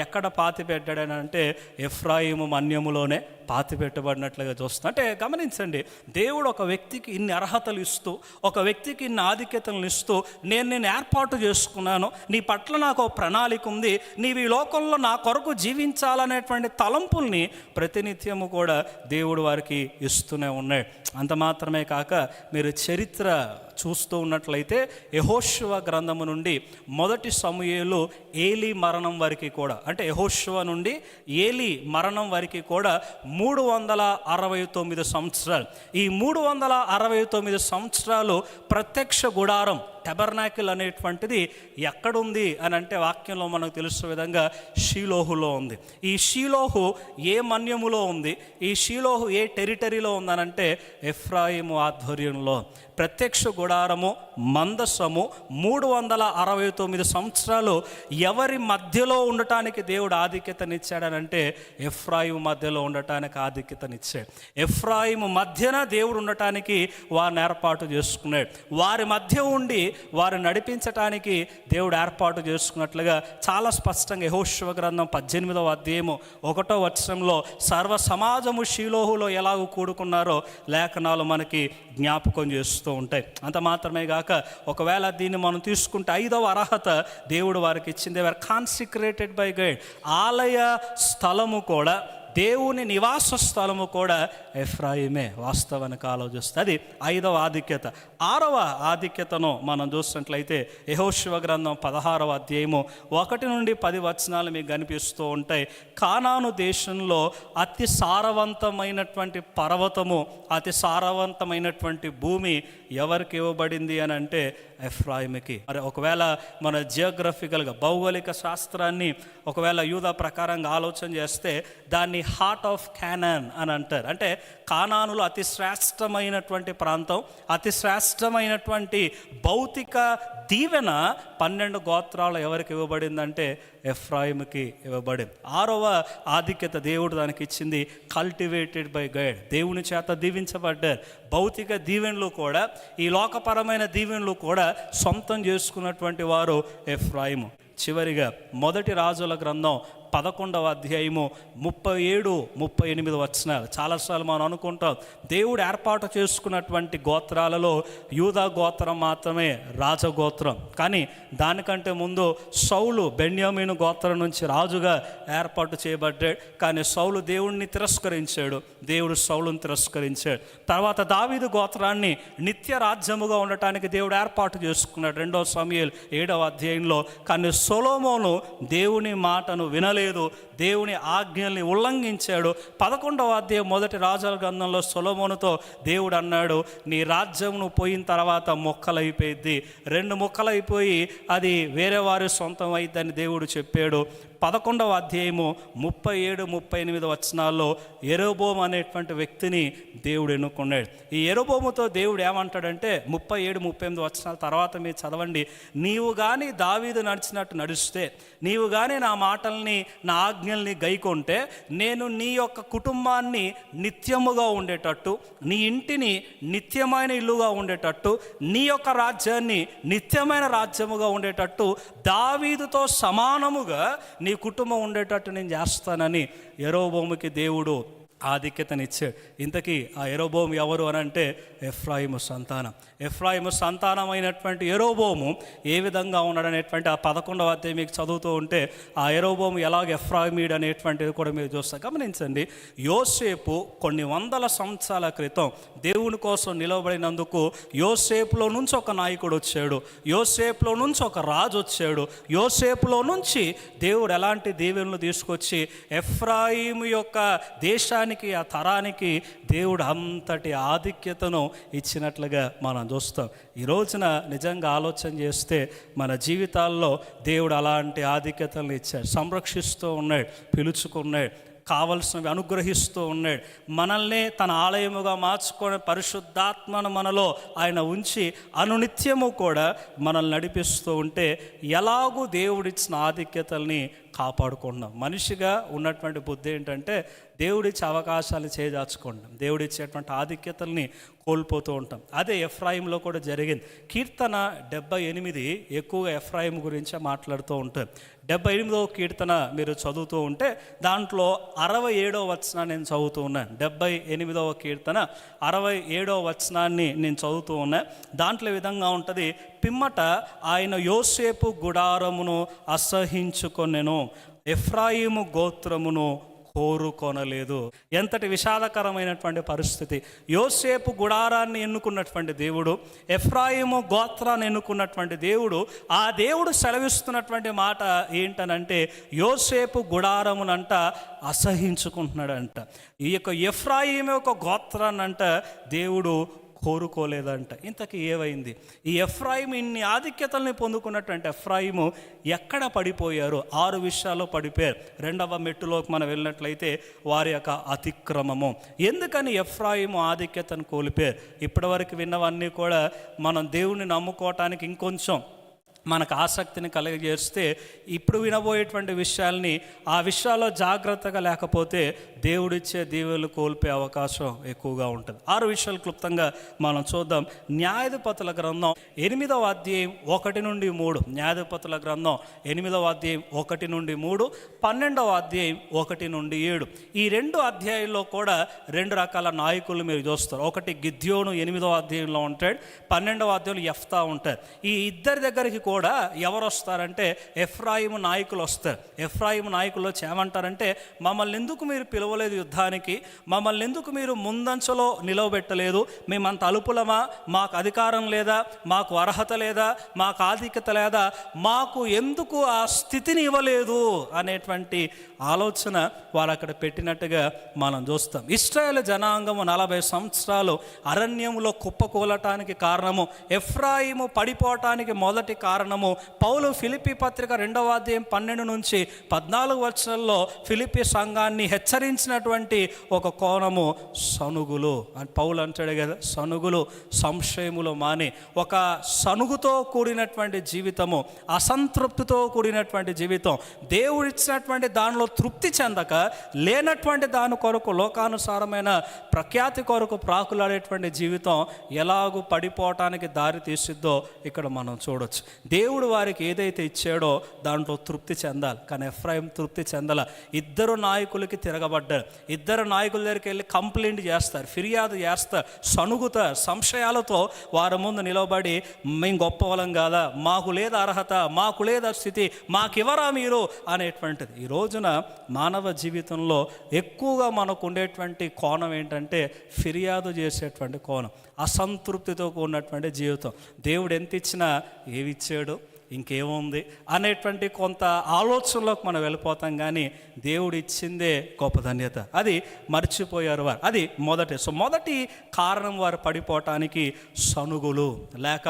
ఎక్కడ పాతి పెట్టాడని అంటే ఎఫ్రాయిము మన్యములోనే పాతి పెట్టబడినట్లుగా చూస్తాం. అంటే గమనించండి, దేవుడు ఒక వ్యక్తికి ఇన్ని అర్హతలు ఇస్తూ, ఒక వ్యక్తికి ఇన్ని ఆధిక్యతలను ఇస్తూ, నేను ఏర్పాటు చేసుకున్నాను, నీ పట్ల నాకు ప్రణాళిక ఉంది, నీవు ఈ లోకంలో నా కొరకు జీవించాలనేటువంటి తలంపుల్ని ప్రతినిత్యము కూడా దేవుడు వారికి ఇస్తూనే ఉన్నాడు. అంత మాత్రమే కాక మీరు చరిత్ర చూస్తూ ఉన్నట్లయితే యెహోషువ గ్రంథము నుండి మొదటి సమూయేలు ఏలీ మరణం వరకు కూడా, అంటే యెహోషువ నుండి ఏలీ మరణం వరకు కూడా 369 సంవత్సరాలు. ఈ 369 సంవత్సరాలు ప్రత్యక్ష గుడారం, టెబర్నాకిల్ అనేటువంటిది ఎక్కడుంది అని అంటే వాక్యంలో మనకు తెలుసు విధంగా షీలోహులో ఉంది. ఈ షీలోహు ఏ మన్యములో ఉంది, ఈ షీలోహు ఏ టెరిటరీలో ఉందనంటే ఎఫ్రాయిము ఆధ్వర్యంలో. ప్రత్యక్ష గుడారము, మందసము 369 సంవత్సరాలు ఎవరి మధ్యలో ఉండటానికి దేవుడు ఆధిక్యతనిచ్చాడనంటే ఎఫ్రాయిము మధ్యలో ఉండటానికి ఆధిక్యతనిచ్చాడు. ఎఫ్రాయిము మధ్యన దేవుడు ఉండటానికి వారిని ఏర్పాటు చేసుకున్నాడు. వారి మధ్య ఉండి వారు నడిపించటానికి దేవుడు ఏర్పాటు చేసుకున్నట్లుగా చాలా స్పష్టంగా యెహోషువ గ్రంథం 18వ అధ్యాయము 1వ వచనంలో సర్వ సమాజము షీలోహులో ఎలాగో కూడుకున్నారో లేఖనాలు మనకి జ్ఞాపకం చేస్తూ ఉంటాయి. అంత మాత్రమే కాక ఒకవేళ దీన్ని మనం తీసుకుంటే 5వ అర్హత దేవుడు వారికి ఇచ్చింది, వారు కాన్సిక్రేటెడ్ బై గాడ్. ఆలయ స్థలము కూడా, దేవుని నివాస స్థలము కూడా ఎఫ్రాయిమే వాస్తవానికి ఆలోచిస్తే. అది 5వ ఆధిక్యత. 6వ ఆధిక్యతను మనం చూసినట్లయితే యెహోషువ గ్రంథం 16వ అధ్యాయము 1 నుండి 10 వచనాలు మీకు కనిపిస్తూ ఉంటాయి. కానాను దేశంలో అతి సారవంతమైనటువంటి పర్వతము, అతి సారవంతమైనటువంటి భూమి ఎవరికి ఇవ్వబడింది అని అంటే ఎఫ్రాయిముకి. మరి ఒకవేళ మన జియోగ్రఫికల్గా భౌగోళిక శాస్త్రాన్ని ఒకవేళ యూదా ప్రకారంగా ఆలోచన చేస్తే దాన్ని హార్ట్ ఆఫ్ కానాన్ అని అంటారు. అంటే కానానులో అతి శ్రేష్టమైనటువంటి ప్రాంతం, అతి శ్రేష్టమైనటువంటి భౌతిక దీవెన 12 గోత్రాలు ఎవరికి ఇవ్వబడిందంటే ఎఫ్రాయిముకి ఇవ్వబడింది. 6వ ఆధిక్యత దేవుడు దానికి ఇచ్చింది, కల్టివేటెడ్ బై గాడ్. దేవుని చేత దీవించబడ్డారు. భౌతిక దీవెనలు కూడా, ఈ లోకపరమైన దీవెనలు కూడా సొంతం చేసుకున్నటువంటి వారు ఎఫ్రాయిము. చివరిగా మొదటి రాజుల గ్రంథం 11వ అధ్యాయము 37, 38 వచనాలు. చాలాసార్లు మనం అనుకుంటాం దేవుడు ఏర్పాటు చేసుకున్నటువంటి గోత్రాలలో యూదా గోత్రం మాత్రమే రాజగోత్రం. కానీ దానికంటే ముందు సౌలు బెన్యామీను గోత్రం నుంచి రాజుగా ఏర్పాటు చేయబడ్డాడు. కానీ సౌలు దేవుడిని తిరస్కరించాడు, దేవుడు సౌలుని తిరస్కరించాడు. తర్వాత దావీదు గోత్రాన్ని నిత్య రాజ్యముగా ఉండటానికి దేవుడు ఏర్పాటు చేసుకున్నాడు 2 సమూయేలు 7వ అధ్యాయంలో. కానీ సొలొమోను దేవుని మాటను వినలేదు, దేవుని ఆజ్ఞల్ని ఉల్లంఘించాడు. 11వ అధ్యాయం మొదటి రాజుల గ్రంథంలో సొలొమోనుతో దేవుడు అన్నాడు, నీ రాజ్యమును పోయిన తర్వాత మొక్కలైపోయింది, 2 ముక్కలైపోయి అది వేరే వారి సొంతం అయిద్దని దేవుడు చెప్పాడు. 11వ అధ్యాయము 37, 38 వచనాల్లో యెరోబోము అనేటువంటి వ్యక్తిని దేవుడు ఎన్నుకున్నాడు. ఈ యెరోబోముతో దేవుడు ఏమంటాడంటే 37, 38 వచనాల తర్వాత మీరు చదవండి. నీవు కానీ దావీదు నడిచినట్టు నడిస్తే, నీవు కానీ నా మాటల్ని నా ఆజ్ఞల్ని గైకొంటే, నేను నీ యొక్క కుటుంబాన్ని నిత్యముగా ఉండేటట్టు, నీ ఇంటిని నిత్యమైన ఇల్లుగా ఉండేటట్టు, నీ యొక్క రాజ్యాన్ని నిత్యమైన రాజ్యముగా ఉండేటట్టు, దావీదుతో సమానముగా నీ కుటుంబం ఉండేటట్టు నేను చేస్తానని యెరోబోముకి దేవుడు ఆధిక్యతనిచ్చాడు. ఇంతకీ ఆ యెరోబోము ఎవరు అని అంటే ఎఫ్రాయిము సంతానం. ఎఫ్రాయిము సంతానమైనటువంటి యెరోబోము ఏ విధంగా ఉన్నాడనేటువంటి ఆ 11వ అధ్యాయం మీకు చదువుతూ ఉంటే ఆ యెరోబోము ఎలాగ ఎఫ్రాయిమీడు అనేటువంటిది కూడా మీరు చూస్తారు. గమనించండి, యోసేపు కొన్ని వందల సంవత్సరాల క్రితం దేవుని కోసం నిలబడినందుకు యోసేపులో నుంచి ఒక నాయకుడు వచ్చాడు, యోసేపులో నుంచి ఒక రాజు వచ్చాడు, యోసేపులో నుంచి దేవుడు ఎలాంటి దీవెనలు తీసుకొచ్చి ఎఫ్రాయిము యొక్క దేశానికి, ఆ తరానికి దేవుడు అంతటి ఆధిక్యతను ఇచ్చినట్లుగా మనం చూస్తాం. ఈ రోజున నిజంగా ఆలోచన చేస్తే మన జీవితాల్లో దేవుడు అలాంటి ఆధిక్యతలను ఇచ్చాడు, సంరక్షిస్తూ ఉన్నాడు, పిలుచుకున్నాడు, కావలసినవి అనుగ్రహిస్తూ ఉన్నాడు. మనల్ని తన ఆలయముగా మార్చుకొని పరిశుద్ధాత్మను మనలో ఆయన ఉంచి అనునిత్యము కూడా మనల్ని నడిపిస్తూ ఉంటే ఎలాగూ దేవుడిచ్చిన ఆధిక్యతల్ని కాపాడుకుంటాం. మనిషిగా ఉన్నటువంటి బుద్ధి ఏంటంటే దేవుడిచ్చే అవకాశాలు చేజార్చుకుంటాం, దేవుడిచ్చేటువంటి ఆధిక్యతల్ని కోల్పోతూ ఉంటాం. అదే ఎఫ్రాయిములో కూడా జరిగింది. కీర్తన 78 ఎక్కువగా ఎఫ్రాయిము గురించే మాట్లాడుతూ ఉంటారు. 78వ కీర్తన మీరు చదువుతూ ఉంటే దాంట్లో 67వ వచనాన్ని నేను చదువుతూ ఉన్నాను. 78వ కీర్తన 67వ వచనాన్ని నేను చదువుతూ ఉన్నాను. దాంట్లో ఈ విధంగా ఉంటుంది, పిమ్మట ఆయన యోసేపు గుడారమును అసహించుకొనెను, ఎఫ్రాయిము గోత్రమును కోరుకొనలేదు. ఎంతటి విషాదకరమైనటువంటి పరిస్థితి. యోసేపు గుడారాన్ని ఎన్నుకున్నటువంటి దేవుడు, ఎఫ్రాయిము గోత్రాన్ని ఎన్నుకున్నటువంటి దేవుడు, ఆ దేవుడు సెలవిస్తున్నటువంటి మాట ఏంటనంటే యోసేపు గుడారమునంట అసహించుకుంటున్నాడంట. ఈ యొక్క ఎఫ్రాయిము యొక్క గోత్రాన్నంట దేవుడు కోరుకోలేదంట. ఇంతకీ ఏమైంది? ఈ ఎఫ్రాయిము ఇన్ని ఆధిక్యతల్ని పొందుకున్నటువంటి ఎఫ్రాయిము ఎక్కడ పడిపోయారు? 6 విషయాల్లో పడిపోయారు. 2వ మెట్టులోకి మనం వెళ్ళినట్లయితే వారి యొక్క అతిక్రమము. ఎందుకని ఎఫ్రాయిము ఆధిక్యతను కోల్పోయారు? ఇప్పటివరకు విన్నవన్నీ కూడా మనం దేవుణ్ణి నమ్ముకోవటానికి ఇంకొంచెం మనకు ఆసక్తిని కలిగజేస్తే ఇప్పుడు వినబోయేటువంటి విషయాల్ని ఆ విషయాల్లో జాగ్రత్తగా లేకపోతే దేవుడిచ్చే దీవెనలు కోల్పోయే అవకాశం ఎక్కువగా ఉంటుంది. 6 విషయాలు క్లుప్తంగా మనం చూద్దాం. న్యాయాధిపతుల గ్రంథం 8వ అధ్యాయం 1 నుండి 3, న్యాయాధిపతుల గ్రంథం 8వ అధ్యాయం 1 నుండి 3, 12వ అధ్యాయం 1 నుండి 7. ఈ 2 అధ్యాయాల్లో కూడా 2 రకాల నాయకులు మీరు చూస్తారు. ఒకటి గిద్యోను 8వ అధ్యాయంలో ఉంటాడు, 12వ అధ్యాయంలో యెఫ్తా ఉంటాడు. ఈ ఇద్దరి దగ్గరికి కూడా ఎవరు వస్తారంటే ఎఫ్రాయిము నాయకులు వస్తారు. ఎఫ్రాయిము నాయకులు వచ్చి ఏమంటారంటే, మమ్మల్ని ఎందుకు మీరు పిలవలేదు యుద్ధానికి, మమ్మల్ని ఎందుకు మీరు ముందంచలో నిలవబెట్టలేదు, మేమంత అలుపులమా, మాకు అధికారం లేదా, మాకు అర్హత లేదా, మాకు ఆధిక్యత లేదా, మాకు ఎందుకు ఆ స్థితిని ఇవ్వలేదు అనేటువంటి ఆలోచన వాళ్ళు అక్కడ పెట్టినట్టుగా మనం చూస్తాం. ఇశ్రాయేలు జనాంగము 40 సంవత్సరాలు అరణ్యంలో కుప్పకూలటానికి కారణము, ఎఫ్రాయిము పడిపోవటానికి మొదటి కారణము, పౌలు ఫిలిప్పీ పత్రిక 2వ అధ్యాయం 12 నుంచి 14 వచనాల్లో ఫిలిప్పీ సంఘాన్ని హెచ్చరించినటువంటి ఒక కోణము సనుగులు అని పౌలు అంటాడు కదా, సనుగులు సంశయములు మాని. ఒక సనుగుతో కూడినటువంటి జీవితము, అసంతృప్తితో కూడినటువంటి జీవితం, దేవుడిచ్చినటువంటి దానిలో తృప్తి చెందక లేనటువంటి దాని కొరకు లోకానుసారమైన ప్రఖ్యాతి కొరకు ప్రాకులాడేటువంటి జీవితం ఎలాగూ పడిపోవటానికి దారి తీసిద్దో ఇక్కడ మనం చూడొచ్చు. దేవుడు వారికి ఏదైతే ఇచ్చాడో దాంట్లో తృప్తి చెందాలి. కానీ ఎఫ్రాయిం తృప్తి చెందాల. ఇద్దరు నాయకులకి తిరగబడ్డారు. ఇద్దరు నాయకుల దగ్గరికి వెళ్ళి కంప్లైంట్ చేస్తారు, ఫిర్యాదు చేస్తారు, సణుగుతారు, సంశయాలతో వారి ముందు నిలబడి మేము గొప్ప వాళ్ళం కాదా, మాకు లేదా అర్హత, మాకు లేదా స్థితి, మాకివరా మీరు అనేటువంటిది. ఈ రోజున మానవ జీవితంలో ఎక్కువగా మనకు ఉండేటువంటి కోణం ఏంటంటే ఫిర్యాదు చేసేటువంటి కోణం, అసంతృప్తితో కూడినటువంటి జీవితం. దేవుడు ఎంత ఇచ్చినా ఏమిచ్చాడు, ఇంకేముంది అనేటువంటి కొంత ఆలోచనలోకి మనం వెళ్ళిపోతాం. కానీ దేవుడు ఇచ్చిందే గొప్ప ధన్యత, అది మర్చిపోయారు వారు. అది మొదటి కారణం వారు పడిపోవటానికి సణుగులు లేక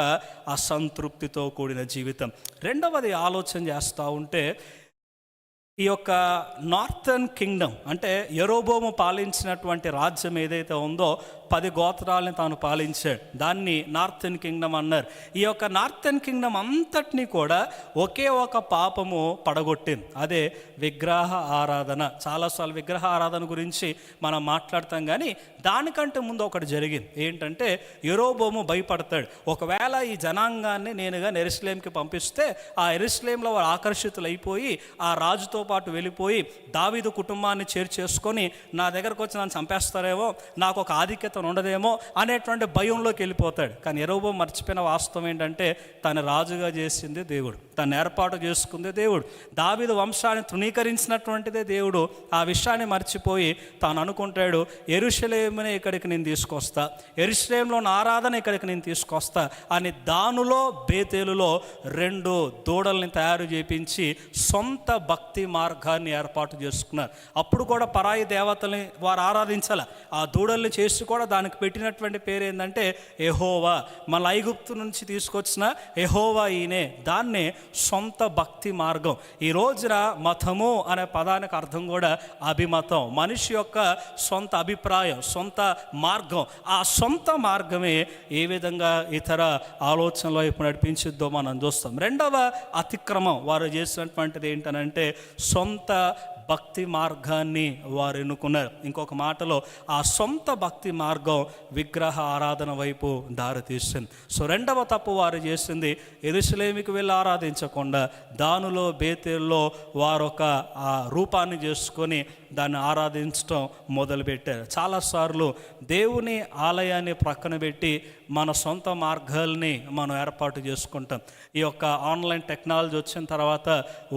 అసంతృప్తితో కూడిన జీవితం. రెండవది ఆలోచన చేస్తూ ఉంటే ఈ యొక్క నార్థన్ కింగ్డమ్ అంటే యెరోబోము పాలించినటువంటి రాజ్యం ఏదైతే ఉందో 10 గోత్రాలని తాను పాలించాడు, దాన్ని నార్థన్ కింగ్డమ్ అన్నారు. ఈ యొక్క నార్థన్ కింగ్డమ్ అంతటినీ కూడా ఒకే ఒక పాపము పడగొట్టింది, అదే విగ్రహ ఆరాధన. చాలాసార్లు విగ్రహ ఆరాధన గురించి మనం మాట్లాడతాం. కానీ దానికంటే ముందు ఒకటి జరిగింది. ఏంటంటే యెరోబోము భయపడతాడు, ఒకవేళ ఈ జనాంగాన్ని నేనుగా యెరూషలేముకి పంపిస్తే ఆ యెరూషలేములో వారు ఆకర్షితులైపోయి ఆ రాజుతో పాటు వెళ్ళిపోయి దావీదు కుటుంబాన్ని చేర్చేసుకొని నా దగ్గరకు వచ్చి నన్ను చంపేస్తారేమో, నాకు ఒక ఆధిక్యత ఉండదేమో అనేటువంటి భయంలోకి వెళ్ళిపోతాడు. కానీ యెరోబోము మర్చిపోయిన వాస్తవం ఏంటంటే తను రాజుగా చేసింది దేవుడు, తను ఏర్పాటు చేసుకుందే దేవుడు, దావీదు వంశాన్ని తృణీకరించినటువంటిదే దేవుడు. ఆ విషయాన్ని మర్చిపోయి తాను అనుకుంటాడు, యెరూషలేమునే ఇక్కడికి నేను తీసుకొస్తా, యెరూషలేములో ఆరాధన ఇక్కడికి నేను తీసుకొస్తా అని దానులో బేతేలులో 2 దూడల్ని తయారు చేయించి సొంత భక్తి మార్గాన్ని ఏర్పాటు చేసుకున్నారు. అప్పుడు కూడా పరాయి దేవతల్ని వారు ఆరాధించాల. ఆ దూడల్ని చేసి కూడా దానికి పెట్టినటువంటి పేరు ఏంటంటే యెహోవా, మన ఐగుప్తు నుంచి తీసుకొచ్చిన యెహోవా ఈయనే. దాన్నే సొంత భక్తి మార్గం. ఈ రోజున మతము అనే పదానికి అర్థం కూడా అభిమతం, మనిషి యొక్క సొంత అభిప్రాయం, సొంత మార్గం. ఆ సొంత మార్గమే ఏ విధంగా ఇతర ఆలోచనల వైపు నడిపించిద్దో మనం చూస్తాం. రెండవ అతిక్రమం వారు చేసినటువంటిది ఏంటనంటే సొంత భక్తి మార్గాన్ని వారు ఎన్నుకున్నారు. ఇంకొక మాటలో ఆ సొంత భక్తి మార్గం విగ్రహ ఆరాధన వైపు దారితీస్తుంది. సో రెండవ తప్పు వారు చేసింది, యెరూషలేముకి వెళ్ళి ఆరాధించకుండా దానులో బేతేల్లో వారొక ఆ రూపాన్ని చేసుకొని దాన్ని ఆరాధించడం మొదలుపెట్టారు. చాలాసార్లు దేవుని ఆలయాన్ని ప్రక్కన పెట్టి మన సొంత మార్గాల్ని మనం ఏర్పాటు చేసుకుంటాం. ఈ యొక్క ఆన్లైన్ టెక్నాలజీ వచ్చిన తర్వాత,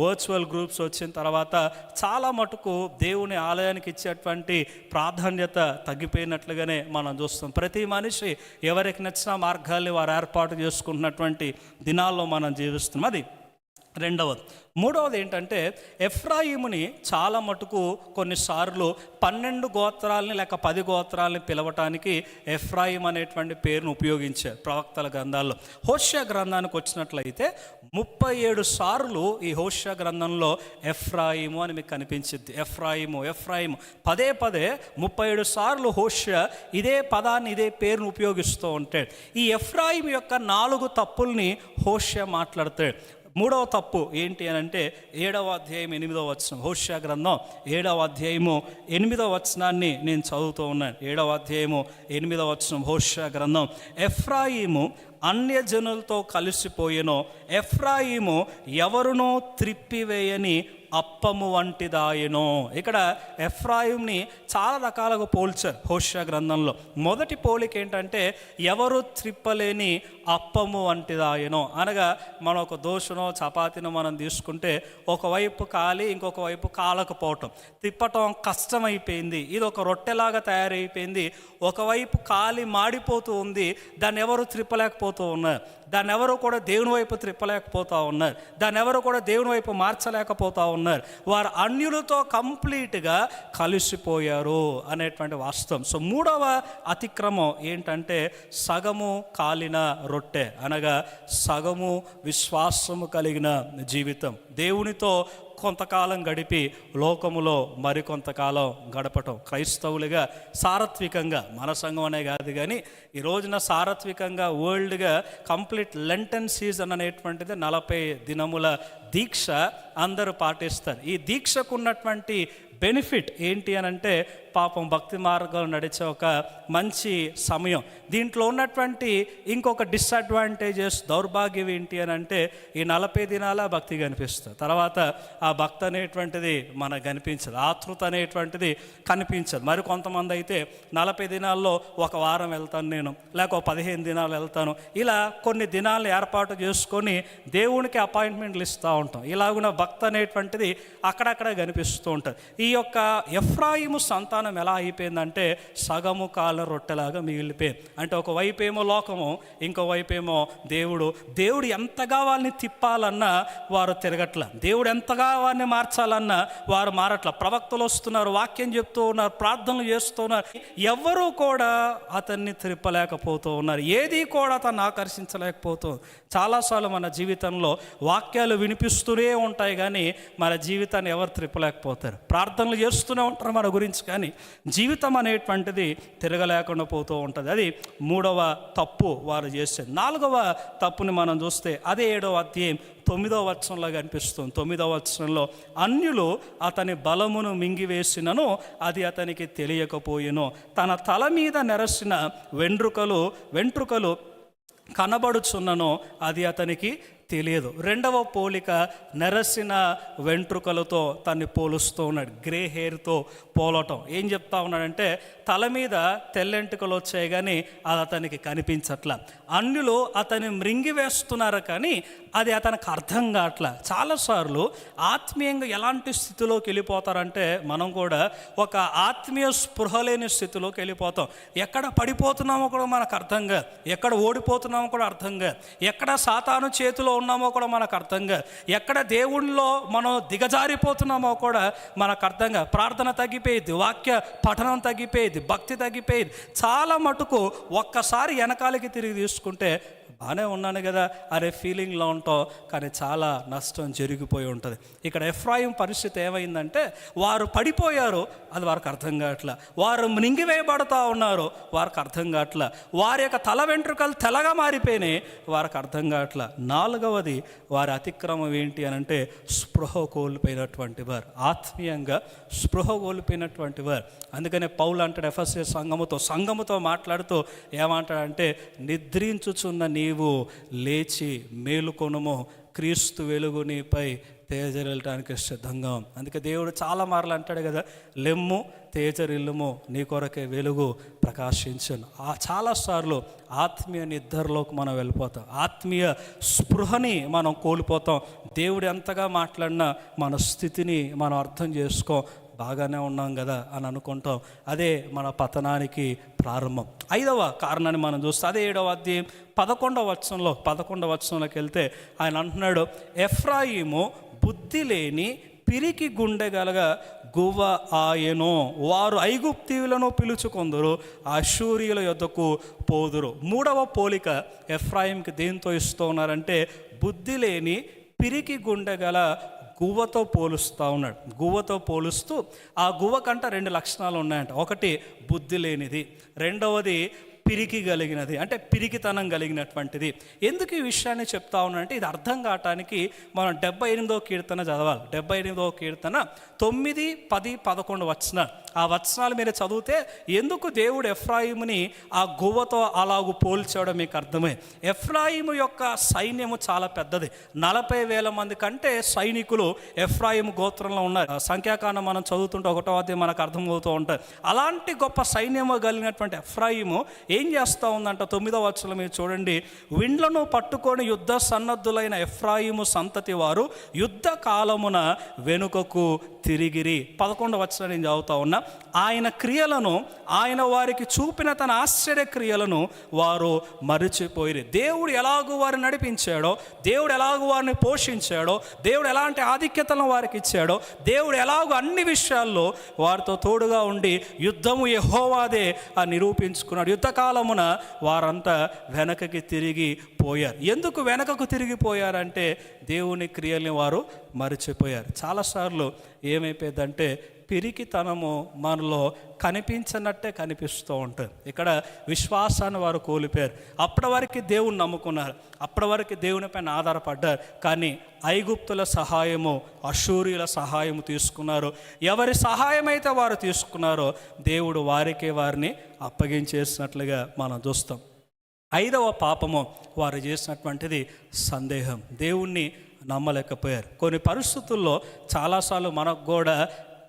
వర్చువల్ గ్రూప్స్ వచ్చిన తర్వాత చాలా మటుకు దేవుని ఆలయానికి ఇచ్చేటువంటి ప్రాధాన్యత తగ్గిపోయినట్లుగానే మనం చూస్తాం. ప్రతి మనిషి ఎవరికి నచ్చిన మార్గాల్ని వారు ఏర్పాటు చేసుకుంటున్నటువంటి దినాల్లో మనం జీవిస్తున్నాం. అది రెండవది. మూడవది ఏంటంటే ఎఫ్రాయిముని చాలా మటుకు కొన్నిసార్లు 12 గోత్రాలని లేక 10 గోత్రాలని పిలవటానికి ఎఫ్రాయిం అనేటువంటి పేరును ఉపయోగించారు ప్రవక్తల గ్రంథాల్లో. హోషేయ గ్రంథానికి వచ్చినట్లయితే 37 సార్లు ఈ హోషేయ గ్రంథంలో ఎఫ్రాయిము అని మీకు కనిపించింది. ఎఫ్రాయిము ఎఫ్రాయిము పదే 37 సార్లు హోషేయ ఇదే పదాన్ని ఇదే పేరును ఉపయోగిస్తూ ఉంటాడు. ఈ ఎఫ్రాయిం యొక్క 4 తప్పుల్ని హోషేయ మాట్లాడతాడు. మూడవ తప్పు ఏంటి అని అంటే 7వ అధ్యాయం 8వ వచనం, హోషేయ గ్రంథం 7వ అధ్యాయము 8వ వచనాన్ని నేను చదువుతూ ఉన్నాను. 7వ అధ్యాయము 8వ వచనం హోషేయ గ్రంథం. ఎఫ్రాయిము అన్యజనులతో కలిసిపోయెను, ఎఫ్రాయిము ఎవరునో త్రిప్పివేయని అప్పము వంటిదాయనో. ఇక్కడ ఎఫ్రాయింని చాలా రకాలుగా పోల్చారు హోషేయ గ్రంథంలో. మొదటి పోలిక ఏంటంటే ఎవరు త్రిప్పలేని అప్పము వంటిదాయనో, అనగా మనం ఒక దోశనో చపాతీనో మనం తీసుకుంటే ఒకవైపు కాలి ఇంకొక వైపు కాలకపోవటం, తిప్పటం కష్టమైపోయింది, ఇది ఒక రొట్టెలాగా తయారైపోయింది, ఒకవైపు కాలి మాడిపోతూ ఉంది, దాన్ని ఎవరు త్రిప్పలేకపోతూ ఉన్నారు, దాన్ని ఎవరు కూడా దేవుని వైపు త్రిప్పలేకపోతూ ఉన్నారు, దాన్ని ఎవరు కూడా దేవుని వైపు మార్చలేకపోతూ ఉన్నారు. వారు అన్యులతో కంప్లీట్గా కలిసిపోయారు అనేటువంటి వాస్తవం. సో మూడవ అతిక్రమం ఏంటంటే సగము కాలిన రొట్టె, అనగా సగము విశ్వాసము కలిగిన జీవితం. దేవునితో కొంతకాలం గడిపి లోకములో మరికొంతకాలం గడపటం. క్రైస్తవులుగా సారత్వికంగా, మన సంఘం అనే కాదు కానీ ఈ రోజున సారత్వికంగా వరల్డ్గా కంప్లీట్ లెంటన్ సీజన్ అనేటువంటిది 40 దినముల దీక్ష అందరూ పాటిస్తారు. ఈ దీక్షకు ఉన్నటువంటి బెనిఫిట్ ఏంటి అని అంటే పాపం భక్తి మార్గంలో నడిచే ఒక మంచి సమయం. దీంట్లో ఉన్నటువంటి ఇంకొక డిసడ్వాంటేజెస్, దౌర్భాగ్యం ఏంటి అని అంటే ఈ 40 దినాల భక్తి కనిపిస్తుంది, తర్వాత ఆ భక్తి అనేటువంటిది మనకు కనిపించదు, ఆతృత అనేటువంటిది కనిపించదు. మరి కొంతమంది అయితే 40 దినాల్లో ఒక వారం వెళ్తాను నేను, లేక 15 దినాలు వెళ్తాను, ఇలా కొన్ని దినాలు ఏర్పాటు చేసుకొని దేవునికి అపాయింట్మెంట్లు ఇస్తూ ఉంటాం. ఇలాగున్న భక్తి అనేటువంటిది అక్కడక్కడ కనిపిస్తూ ఉంటుంది. ఈ యొక్క ఎఫ్రాయిము సంతానం ఎలా అయిపోయిందంటే సగము కాళ్ళ రొట్టెలాగా మిగిలిపోయింది. అంటే ఒకవైపు ఏమో లోకము, ఇంకోవైపు ఏమో దేవుడు. దేవుడు ఎంతగా వాళ్ళని తిప్పాలన్నా వారు తిరగట్ల, దేవుడు ఎంతగా వారిని మార్చాలన్నా వారు మారట్ల. ప్రవక్తలు వస్తున్నారు, వాక్యం చెప్తూ ఉన్నారు, ప్రార్థనలు చేస్తూ ఉన్నారు, ఎవరు కూడా అతన్ని తిప్పలేకపోతూ ఉన్నారు, ఏది కూడా అతన్ని ఆకర్షించలేకపోతూ. చాలాసార్లు మన జీవితంలో వాక్యాలు వినిపిస్తూనే ఉంటాయి కానీ మన జీవితాన్ని ఎవరు త్రిప్పలేకపోతారు. ప్రార్థనలు చేస్తూనే ఉంటారు మన గురించి, కానీ జీవితం అనేటువంటిది తిరగలేకుండా పోతూ ఉంటుంది. అది 3వ తప్పు వారు చేసేది. 4వ తప్పుని మనం చూస్తే అదే 7వ అధ్యాయం 9వ వచనంలో కనిపిస్తుంది. 9వ వచనంలో అన్యులు అతని బలమును మింగివేసినను అది అతనికి తెలియకపోయెను, తన తల మీద నెరసిన వెంట్రుకలు కనబడుచున్నను అది అతనికి తెలియదు. 2వ పోలిక నెరసిన వెంట్రుకలతో తన్ని పోలుస్తూ ఉన్నాడు, గ్రే హెయిర్తో పోలటం. ఏం చెప్తా ఉన్నాడంటే తల మీద తెల్లెంటుకలు వచ్చాయి కానీ అది అతనికి కనిపించట్లా. అన్యులు అతని మృంగివేస్తున్నారు కానీ అది అతనికి అర్థం కావట్లా. చాలాసార్లు ఆత్మీయంగా ఎలాంటి స్థితిలోకి వెళ్ళిపోతారంటే మనం కూడా ఒక ఆత్మీయ స్పృహ లేని స్థితిలోకి వెళ్ళిపోతాం. ఎక్కడ పడిపోతున్నామో కూడా మనకు అర్థం కాదు, ఎక్కడ ఓడిపోతున్నామో కూడా అర్థం కాదు, ఎక్కడ సాతాను చేతిలో ఉన్నామో కూడా మనకు అర్థం కాదు, ఎక్కడ దేవుళ్ళలో మనం దిగజారిపోతున్నామో కూడా మనకు అర్థం కాదు. ప్రార్థన తగ్గిపోయింది, వాక్య పఠనం తగ్గిపోయింది, భక్తి తగ్గిపోయింది. చాలా మటుకు ఒక్కసారి వెనకాలకి తిరిగి తీసుకుంటే బాగానే ఉన్నాను కదా అనే ఫీలింగ్లో ఉంటాం, కానీ చాలా నష్టం జరిగిపోయి ఉంటుంది. ఇక్కడ ఎఫ్రాయిం పరిస్థితి ఏమైందంటే వారు పడిపోయారు, అది వారికి అర్థం కావట్లా. వారు మింగివేయబడుతూ ఉన్నారు, వారికి అర్థం కావట్లా. వారి యొక్క తల వెంట్రుకలు తెల్లగా మారిపోయినాయి, వారికి అర్థం కావట్లా. 4వది వారి అతిక్రమం ఏంటి అని అంటే స్పృహ కోల్పోయినటువంటి వారు, ఆత్మీయంగా స్పృహ కోల్పోయినటువంటి వారు. అందుకనే పౌలు అంటాడు ఎఫెసీ సంఘముతో మాట్లాడుతూ ఏమంటాడంటే నిద్రించుచున్న నీవు లేచి మేలుకొనుము, క్రీస్తు వెలుగు నీపై తేజరిల్లటానికి సిద్ధంగా. అందుకే దేవుడు చాలా మార్లు అంటాడు కదా, లెమ్ము తేజరిల్లుము, నీ కొరకే వెలుగు ప్రకాశించను. చాలాసార్లు ఆత్మీయ నిద్రలోకి మనం వెళ్ళిపోతాం, ఆత్మీయ స్పృహని మనం కోల్పోతాం. దేవుడు ఎంతగా మాట్లాడినా మన స్థితిని మనం అర్థం చేసుకో, బాగానే ఉన్నాం కదా అని అనుకుంటాం. అదే మన పతనానికి ప్రారంభం. 5వ కారణాన్ని మనం చూస్తే అదే 7వ అధ్యాయం 11వ వచనంలోకి వెళ్తే ఆయన అంటున్నాడు, ఎఫ్రాయిము బుద్ధి లేని పిరికి గుండె గలగ గువ్వ ఆయనో, వారు ఐగుప్తీయులను పిలుచుకొందరు, అష్షూరీయుల యొద్దకు పోదురు. 3వ పోలిక ఎఫ్రాయింకి దేంతో ఇస్తూ ఉన్నారంటే బుద్ధి లేని పిరికి గుండె గల గువ్వతో పోలుస్తూ ఉన్నాడు. గువ్వతో పోలుస్తూ ఆ గువ్వ కంట 2 లక్షణాలు ఉన్నాయంట. ఒకటి బుద్ధి లేనిది, 2వది పిరికి కలిగినది, అంటే పిరికితనం కలిగినటువంటిది. ఎందుకు ఈ విషయాన్ని చెప్తా ఉన్నానంటే ఇది అర్థం కావటానికి మనం 78వ కీర్తన చదవాలి. 78వ కీర్తన 9, 10, 11 వచనాలు. ఆ వచనాలు మీరు చదివితే ఎందుకు దేవుడు ఎఫ్రాయిముని ఆ గువ్వతో అలాగూ పోల్చాడో మీకు అర్థమైంది. ఎఫ్రాయిము యొక్క సైన్యము చాలా పెద్దది, 40,000 మంది కంటే సైనికులు ఎఫ్రాయిము గోత్రంలో ఉన్నారు. సంఖ్యాకాండం మనం చదువుతుంటే 1వ అధ్యాయం మనకు అర్థమవుతూ ఉంటుంది. అలాంటి గొప్ప సైన్యము కలిగినటువంటి ఎఫ్రాయిము ఏం చేస్తూ ఉందంట 9వ వచనం మీరు చూడండి, విండ్లను పట్టుకొని యుద్ధ సన్నద్ధులైన ఎఫ్రాయిము సంతతి వారు యుద్ధ కాలమున వెనుకకు తిరిగిరి. 11వ వచనం నేను చదువుతా ఉన్నా, ఆయన క్రియలను, ఆయన వారికి చూపిన తన ఆశ్చర్య క్రియలను వారు మరిచిపోయిరి. దేవుడు ఎలాగూ వారిని నడిపించాడో, దేవుడు ఎలాగూ వారిని పోషించాడో, దేవుడు ఎలాంటి ఆధిక్యతలను వారికి ఇచ్చాడో, దేవుడు ఎలాగో అన్ని విషయాల్లో వారితో తోడుగా ఉండి యుద్ధము యెహోవాదే అని నిరూపించుకున్నాడు. యుద్ధకాలమున వారంతా వెనకకి తిరిగి పోయారు. ఎందుకు వెనకకు తిరిగిపోయారంటే దేవుని క్రియల్ని వారు మరిచిపోయారు. చాలాసార్లు ఏమైపోయిందంటే పిరికితనము మనలో కనిపించనట్టే కనిపిస్తూ ఉంటుంది. ఇక్కడ విశ్వాసాన్ని వారు కోల్పోయారు. అప్పటి వరకు దేవుని నమ్ముకున్నారు, అప్పటి వరకు దేవుని పైన ఆధారపడ్డారు. కానీ ఐగుప్తుల సహాయము, అషూరీల సహాయము తీసుకున్నారు. ఎవరి సహాయం అయితే వారు తీసుకున్నారో దేవుడు వారిని అప్పగించేసినట్లుగా మనం చూస్తాం. 5వ పాపము వారు చేసినటువంటిది సందేహం. దేవుణ్ణి నమ్మలేకపోయారు. కొన్ని పరిస్థితుల్లో చాలాసార్లు మనకు కూడా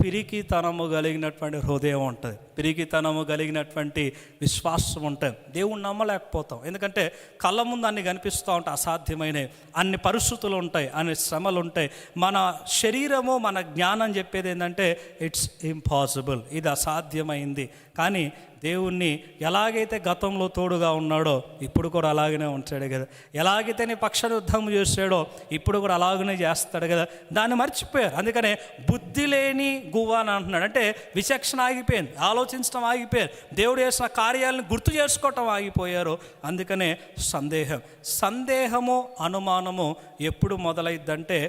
పిరికితనము కలిగినటువంటి హృదయం ఉంటుంది, పిరికితనము కలిగినటువంటి విశ్వాసం ఉంటుంది. దేవుణ్ణి నమ్మలేకపోతాం. ఎందుకంటే కళ్ళ ముందు అన్ని కనిపిస్తూ ఉంటాయి, అసాధ్యమైనవి అన్ని పరిస్థితులు ఉంటాయి, అన్ని శ్రమలు ఉంటాయి. మన శరీరము, మన జ్ఞానం చెప్పేది ఏంటంటే ఇట్స్ ఇంపాసిబుల్, ఇది అసాధ్యమైంది. కానీ దేవుణ్ణి ఎలాగైతే గతంలో తోడుగా ఉన్నాడో ఇప్పుడు కూడా అలాగనే ఉంటాడు కదా, ఎలాగైతే నీ పక్ష యుద్ధం చేశాడో ఇప్పుడు కూడా అలాగనే చేస్తాడు కదా. దాన్ని మర్చిపోయారు. అందుకనే బుద్ధి లేని గువ్వ అని అంటున్నాడు. అంటే విచక్షణ ఆగిపోయింది, ఆలోచించడం ఆగిపోయారు, దేవుడు చేసిన కార్యాలను గుర్తు చేసుకోవటం ఆగిపోయారు. అందుకనే సందేహము అనుమానము ఎప్పుడు మొదలైద్దంటే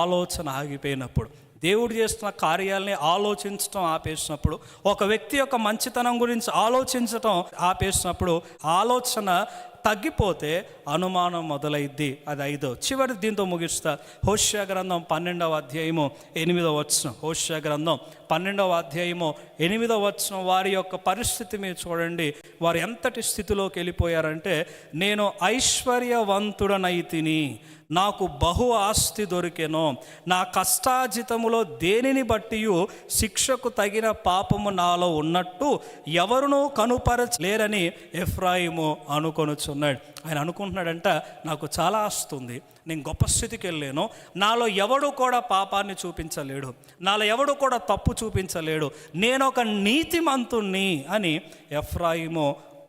ఆలోచన ఆగిపోయినప్పుడు, దేవుడు చేస్తున్న కార్యాలని ఆలోచించడం ఆపేసినప్పుడు, ఒక వ్యక్తి యొక్క మంచితనం గురించి ఆలోచించటం ఆపేసినప్పుడు, ఆలోచన తగ్గిపోతే అనుమానం మొదలైద్ది. అది 5వ చివరి దీంతో ముగిస్తా. హోషేయ గ్రంథం 12వ అధ్యాయము 8వ వచనం. హోషేయ గ్రంథం 12వ అధ్యాయము 8వ వచనం. వారి యొక్క పరిస్థితి మీరు చూడండి, వారు ఎంతటి స్థితిలోకి వెళ్ళిపోయారంటే, నేను ఐశ్వర్యవంతుడనైతిని, నాకు బహు ఆస్తి దొరికెను, నా కష్టాజితములో దేనిని బట్టి శిక్షకు తగిన పాపము నాలో ఉన్నట్టు ఎవరునూ కనుపరచలేరని ఎఫ్రాయిము అనుకొనుచున్నాడు. ఆయన అనుకుంటున్నాడంట, నాకు చాలా ఆస్తి ఉంది, నేను గొప్ప స్థితికి వెళ్ళాను, నాలో ఎవడు కూడా పాపాన్ని చూపించలేడు, నాలో ఎవడు కూడా తప్పు చూపించలేడు, నేను ఒక నీతిమంతుణ్ణి అని ఎఫ్రాయిము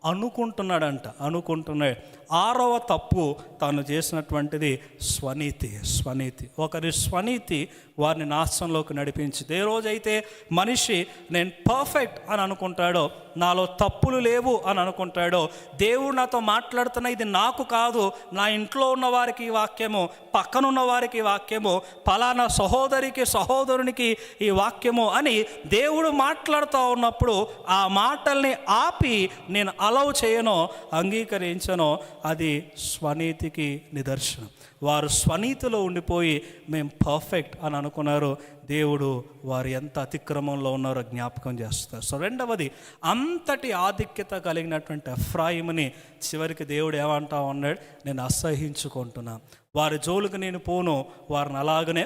అనుకుంటున్నాడు. 6వ తప్పు తాను చేసినటువంటిది స్వనీతి. ఒకరి స్వనీతి వారిని నాశనంలోకి నడిపించింది. ఏ రోజైతే మనిషి నేను పర్ఫెక్ట్ అని అనుకుంటాడో, నాలో తప్పులు లేవు అని అనుకుంటాడో, దేవుడు నాతో మాట్లాడుతున్న ఇది నాకు కాదు, నా ఇంట్లో ఉన్న వారికి ఈ వాక్యము, పక్కనున్న వారికి ఈ వాక్యము, పలానా సహోదరునికి ఈ వాక్యము అని దేవుడు మాట్లాడుతూ ఉన్నప్పుడు ఆ మాటల్ని ఆపి నేను అలౌ చేయనో, అంగీకరించనో, అది స్వనీతికి నిదర్శనం. వారు స్వనీతిలో ఉండిపోయి మేము పర్ఫెక్ట్ అని అనుకున్నారు. దేవుడు వారు ఎంత అతిక్రమంలో ఉన్నారో జ్ఞాపకం చేస్తారు. సో 2వది, అంతటి ఆధిక్యత కలిగినటువంటి ఎఫ్రాయిముని చివరికి దేవుడు ఏమంటా ఉన్నాడు, నేను అసహించుకుంటున్నా, వారి జోలికి నేను పోను, వారిని అలాగనే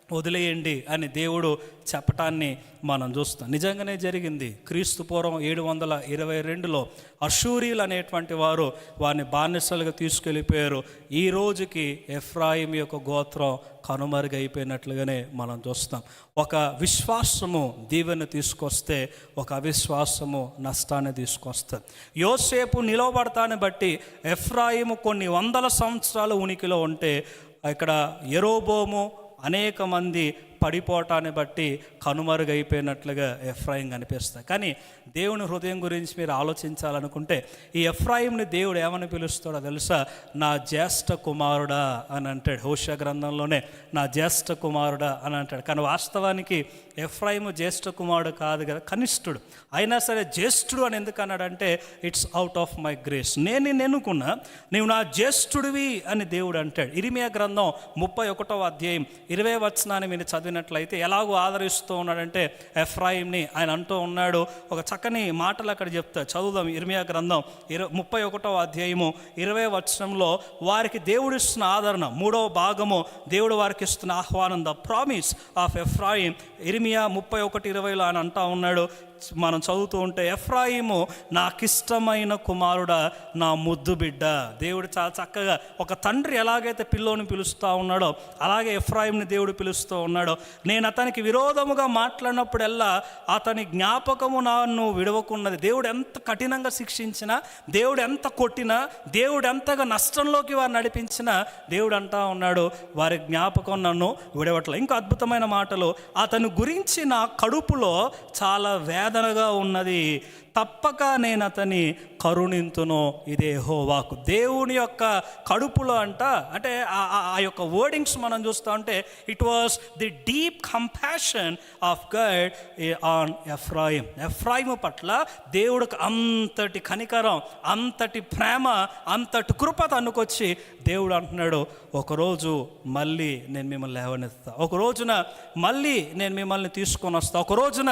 వదిలేయండి అని దేవుడు చెప్పటాన్ని మనం చూస్తాం. నిజంగానే జరిగింది. క్రీస్తు పూర్వం 722లో అషూరీలు అనేటువంటి వారు వారిని బానిసలుగా తీసుకెళ్ళిపోయారు. ఈ రోజుకి ఎఫ్రాయిం యొక్క గోత్రం కనుమరుగైపోయినట్లుగానే మనం చూస్తాం. ఒక విశ్వాసము దీవెన తీసుకొస్తే, ఒక అవిశ్వాసము నష్టాన్ని తీసుకొస్తుంది. యోసేపు నిలవబడతాన్ని బట్టి ఎఫ్రాయిము కొన్ని వందల సంవత్సరాలు ఉనికిలో ఉంటే, ఇక్కడ యెరోబోము అనేక మంది పడిపోవటాన్ని బట్టి కనుమరుగైపోయినట్లుగా ఎఫ్రాయిం కనిపిస్తాయి. కానీ దేవుని హృదయం గురించి మీరు ఆలోచించాలనుకుంటే, ఈ ఎఫ్రాయింని దేవుడు ఏమని పిలుస్తాడో తెలుసా? నా జ్యేష్ఠ కుమారుడా అని అంటాడు. హోషేయ గ్రంథంలోనే నా జ్యేష్ఠ కుమారుడా అని అంటాడు. కానీ వాస్తవానికి ఎఫ్రాయిము జ్యేష్ఠ కుమారుడు కాదు కదా, కనిష్ఠుడు. అయినా సరే జ్యేష్ఠుడు అని ఎందుకు అన్నాడంటే, it's out of my grace, నేను నిన్ను ఎన్నుకున్నా, నీవు నా జ్యేష్ఠుడివి అని దేవుడు అంటాడు. ఇర్మియా గ్రంథం 31వ అధ్యాయం 20వ వచనాన్ని మీరు చదివినట్లయితే ఎలాగో ఆదరిస్తూ ఉన్నాడంటే ఎఫ్రాయింని ఆయన అంటూ ఉన్నాడు. ఒక చక్కని మాటలు అక్కడ చెప్తాడు, చదువుదాం. ఇర్మియా గ్రంథం 31వ అధ్యాయము 20వ వచనంలో వారికి దేవుడు ఇస్తున్న ఆదరణ, 3వ భాగము దేవుడు వారికి ఇస్తున్న ఆహ్వానం, ద ప్రామిస్ ఆఫ్ ఎఫ్రాయిం. ఇర్మియా 31:20లో ఆయన అంటా ఉన్నాడు, మనం చదువుతూ ఉంటే, ఎఫ్రాయిము నాకిష్టమైన కుమారుడా, నా ముద్దు బిడ్డ. దేవుడు చాలా చక్కగా ఒక తండ్రి ఎలాగైతే పిల్లోని పిలుస్తూ ఉన్నాడో అలాగే ఎఫ్రాయింని దేవుడు పిలుస్తూ ఉన్నాడో. నేను అతనికి విరోధముగా మాట్లాడినప్పుడల్లా అతని జ్ఞాపకము నన్ను విడవకున్నది. దేవుడు ఎంత కఠినంగా శిక్షించినా, దేవుడు ఎంత కొట్టినా, దేవుడు ఎంతగా నష్టంలోకి వారు నడిపించినా, దేవుడు అంటా ఉన్నాడు వారి జ్ఞాపకం నన్ను విడవట్లేదు. ఇంకా అద్భుతమైన మాటలు, అతని గురించి నా కడుపులో చాలా వేదనగా ఉన్నది, తప్పక నేను అతని కరుణింతును, ఇదే యెహోవాకు. దేవుని యొక్క కడుపులో అంటే ఆ యొక్క వర్డింగ్స్ మనం చూస్తూ ఉంటే it was the deep compassion of God on Ephraim. ఎఫ్రాయిము పట్ల దేవుడికి అంతటి కనికరం, అంతటి ప్రేమ, అంతటి కృప తన్నుకొచ్చి దేవుడు అంటున్నాడు, ఒకరోజు మళ్ళీ నేను మిమ్మల్ని లేవనెత్తా, ఒక రోజున మళ్ళీ నేను మిమ్మల్ని తీసుకొని వస్తా, ఒక రోజున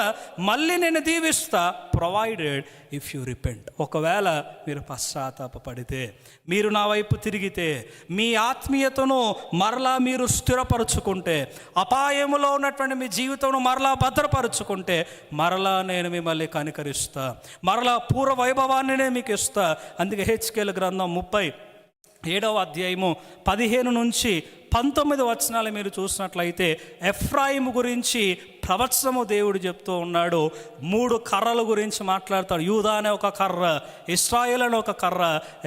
మళ్ళీ నేను దీవిస్తా, ప్రొవైడెడ్ ఇఫ్ యూ రిపెంట్. ఒకవేళ మీరు పశ్చాత్తాపపడితే, మీరు నా వైపు తిరిగితే, మీ ఆత్మీయతను మరలా మీరు స్థిరపరచుకుంటే, అపాయములో ఉన్నటువంటి మీ జీవితంను మరలా భద్రపరచుకుంటే, మరలా నేను మిమ్మల్ని కనికరిస్తా, మరలా పూర్వ వైభవాన్ని నేను మీకు ఇస్తా. అందుకే హెచ్కేల్ గ్రంథం 37వ అధ్యాయము 15 నుంచి 19 వచనాలు మీరు చూసినట్లయితే ఎఫ్రాయిము గురించి ప్రవచనము దేవుడు చెప్తూ ఉన్నాడు. 3 కర్రల గురించి మాట్లాడతాడు. యూదా అనే ఒక కర్ర, ఇశ్రాయేల్ అనే ఒక కర్ర,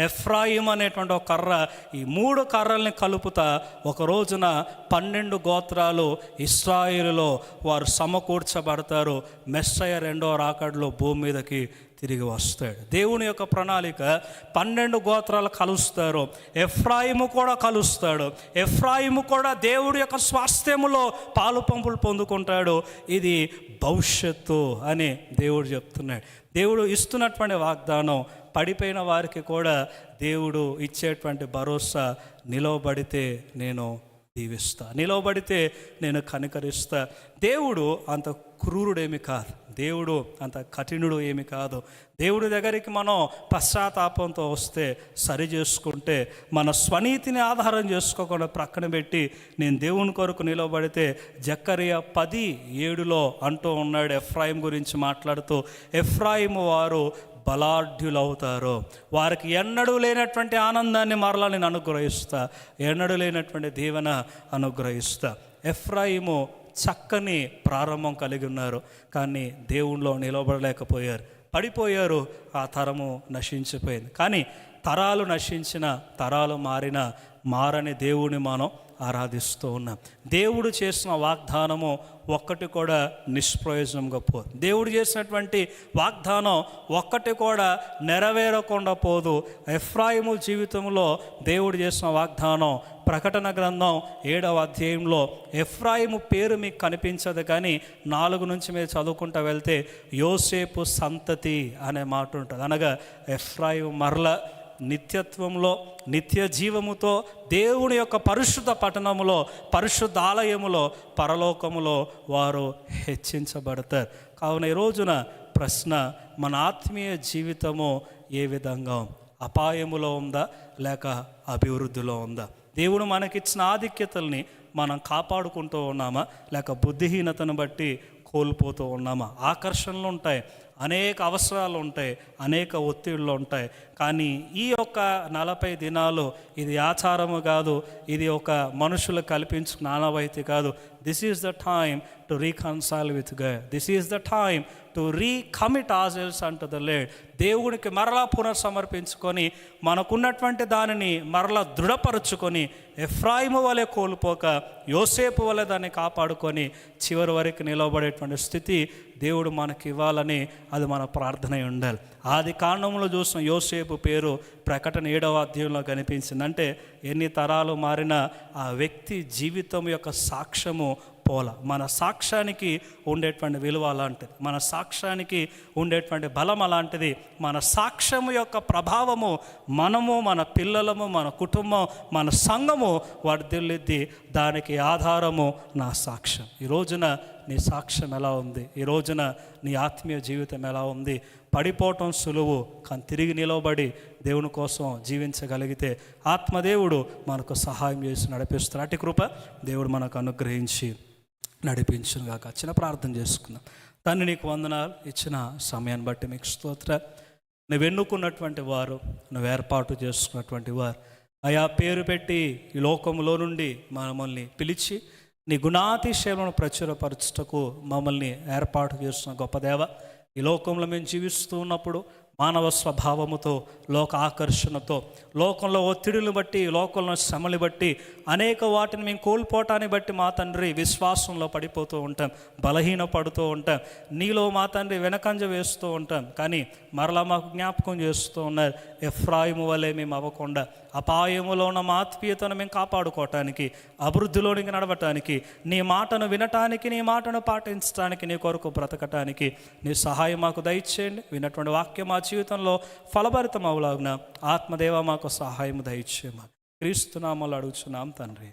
ఎఫ్రాయిం అనేటువంటి ఒక కర్ర. ఈ 3 కర్రల్ని కలుపుతా ఒక రోజున 12 గోత్రాలు ఇశ్రాయేలులో వారు సమకూర్చబడతారు. మెస్సయ్య రెండో రాకడలో భూమి మీదకి తిరిగి వస్తాడు. దేవుని యొక్క ప్రణాళిక 12 గోత్రాలు కలుస్తారు, ఎఫ్రాయిము కూడా కలుస్తాడు. ఎఫ్రాయిము కూడా దేవుడి యొక్క స్వాస్థ్యములో పాలు పంపులు పొందుకుంటాడు. ఇది భవిష్యత్తు అని దేవుడు చెప్తున్నాడు. దేవుడు ఇస్తున్నటువంటి వాగ్దానం పడిపోయిన వారికి కూడా దేవుడు ఇచ్చేటువంటి భరోసా, నిలవబడితే నేను దీవిస్తా, నిలవబడితే నేను కనికరిస్తా. దేవుడు అంత క్రూరుడేమి కాదు, దేవుడు అంత కఠినుడు ఏమి కాదు. దేవుడి దగ్గరికి మనం పశ్చాత్తాపంతో వస్తే, సరి చేసుకుంటే, మన స్వనీతిని ఆధారం చేసుకోకుండా ప్రక్కన పెట్టి నేను దేవుని కొరకు నిలబడితే, జకర్యా 10:7 అంటూ ఉన్నాడు ఎఫ్రాయిం గురించి మాట్లాడుతూ, ఎఫ్రాయిము వారు బలాఢ్యులవుతారు, వారికి ఎన్నడూ లేనటువంటి ఆనందాన్ని మరలా నేను అనుగ్రహిస్తా, ఎన్నడూ లేనటువంటి దీవెన అనుగ్రహిస్తా. ఎఫ్రాయిము చక్కని ప్రారంభం కలిగి ఉన్నారు, కానీ దేవునిలో నిలబడలేకపోయారు, పడిపోయారు. ఆ తరము నశించిపోయింది. కానీ తరాలు నశించిన, తరాలు మారని దేవుని మనం ఆరాధిస్తూ ఉన్నాం. దేవుడు చేసిన వాగ్దానము ఒక్కటి కూడా నిష్ప్రయోజనంగా పోదు. దేవుడు చేసినటువంటి వాగ్దానం ఒక్కటి కూడా నెరవేరకుండా పోదు. ఎఫ్రాయిము జీవితంలో దేవుడు చేసిన వాగ్దానం ప్రకటన గ్రంథం 7వ అధ్యాయంలో ఎఫ్రాయిము పేరు మీకు కనిపించదు, కానీ 4 నుంచి మీరు చదువుకుంటూ వెళ్తే యోసేపు సంతతి అనే మాట ఉంటుంది. అనగా ఎఫ్రాయిము మరల నిత్యత్వంలో, నిత్య జీవముతో దేవుని యొక్క పరిశుద్ధ పట్టణములో, పరిశుద్ధ ఆలయములో, పరలోకములో వారు హెచ్చించబడతారు. కావున ఈ రోజున ప్రశ్న, మన ఆత్మీయ జీవితము ఏ విధంగా, అపాయములో ఉందా లేక అభివృద్ధిలో ఉందా? దేవుడు మనకిచ్చిన ఆధిక్యతల్ని మనం కాపాడుకుంటూ ఉన్నామా లేక బుద్ధిహీనతను బట్టి కోల్పోతూ ఉన్నామా? ఆకర్షణలు ఉంటాయి, అనేక అవసరాలు ఉంటాయి, అనేక ఒత్తిళ్ళు ఉంటాయి. కానీ ఈ యొక్క 40 దినాలు ఇది ఆచారము కాదు, ఇది ఒక మనుషులు కల్పించుకున్న ఆనవాయితీ కాదు. This is the time to reconcile with God. This is the time to recommit ourselves unto the Lord. దేవునికి మరలా పునర్సమర్పించుకొని మనకున్నటువంటి దానిని మరలా దృఢపరుచుకొని, ఎఫ్రాయిము వలె కోల్పోక యోసేపు వలె దాన్ని కాపాడుకొని చివరి వరకు నిలబడేటువంటి స్థితి దేవుడు మనకి ఇవ్వాలని అది మన ప్రార్థన ఉండాలి. ఆది కాండంలో చూసిన యోసేపు పేరు ప్రకటన 7వ అధ్యాయంలో కనిపించింది. అంటే ఎన్ని తరాలు మారినా ఆ వ్యక్తి జీవితం యొక్క సాక్ష్యము పోల. మన సాక్ష్యానికి ఉండేటువంటి విలువ అలాంటిది, మన సాక్ష్యానికి ఉండేటువంటి బలం అలాంటిది. మన సాక్ష్యము యొక్క ప్రభావము మనము, మన పిల్లలము, మన కుటుంబం, మన సంఘము వర్ధిల్లిద్ది. దానికి ఆధారము నా సాక్ష్యం. ఈ రోజున నీ సాక్ష్యం ఎలా ఉంది? ఈ రోజున నీ ఆత్మీయ జీవితం ఎలా ఉంది? పడిపోవటం సులువు, కానీ తిరిగి నిలవబడి దేవుని కోసం జీవించగలిగితే ఆత్మదేవుడు మనకు సహాయం చేసి నడిపిస్తారు. అటు కృప దేవుడు మనకు అనుగ్రహించి నడిపించునుగాక. చిన్న ప్రార్థన చేసుకుందాం. తండ్రి, నీకు వందనాలు, ఇచ్చిన సమయాన్ని బట్టి మీకు స్తోత్రం. నువ్వు ఎన్నుకున్నటువంటి వారు, నువ్వు ఏర్పాటు చేసుకున్నటువంటి వారు, అయా పేరు పెట్టి ఈ లోకంలో నుండి మమ్మల్ని పిలిచి నీ గుణాతిశయములను ప్రచురపరచుటకు మమ్మల్ని ఏర్పాటు చేస్తున్న గొప్ప దేవ, ఈ లోకంలో మేము జీవిస్తూ ఉన్నప్పుడు మానవ స్వభావముతో, లోక ఆకర్షణతో, లోకంలో ఒత్తిడిని బట్టి, లోకంలో శ్రమలు బట్టి, అనేక వాటిని మేము కోల్పోవటాన్ని బట్టి మా తండ్రి విశ్వాసంలో పడిపోతూ ఉంటాం, బలహీన పడుతూ ఉంటాం. నీలో మా తండ్రి వెనకంజ వేస్తూ ఉంటాం. కానీ మరలా మాకు జ్ఞాపకం చేస్తూ ఉన్నారు, ఎఫ్రాయిము వలె మేము అవ్వకుండా అపాయములో ఉన్న మా ఆత్మీయతను మేము కాపాడుకోవటానికి, అభివృద్ధిలోనికి నడవటానికి, నీ మాటను వినటానికి, నీ మాటను పాటించడానికి, నీ కొరకు బ్రతకటానికి నీ సహాయం మాకు దయచేయండి. విన్నటువంటి వాక్యం మా జీవితంలో ఫలభరితం అవులాగున ఆత్మదేవ మాకు సహాయం దయచేయమని క్రీస్తు నామములో అడుగుచున్నాం తండ్రి.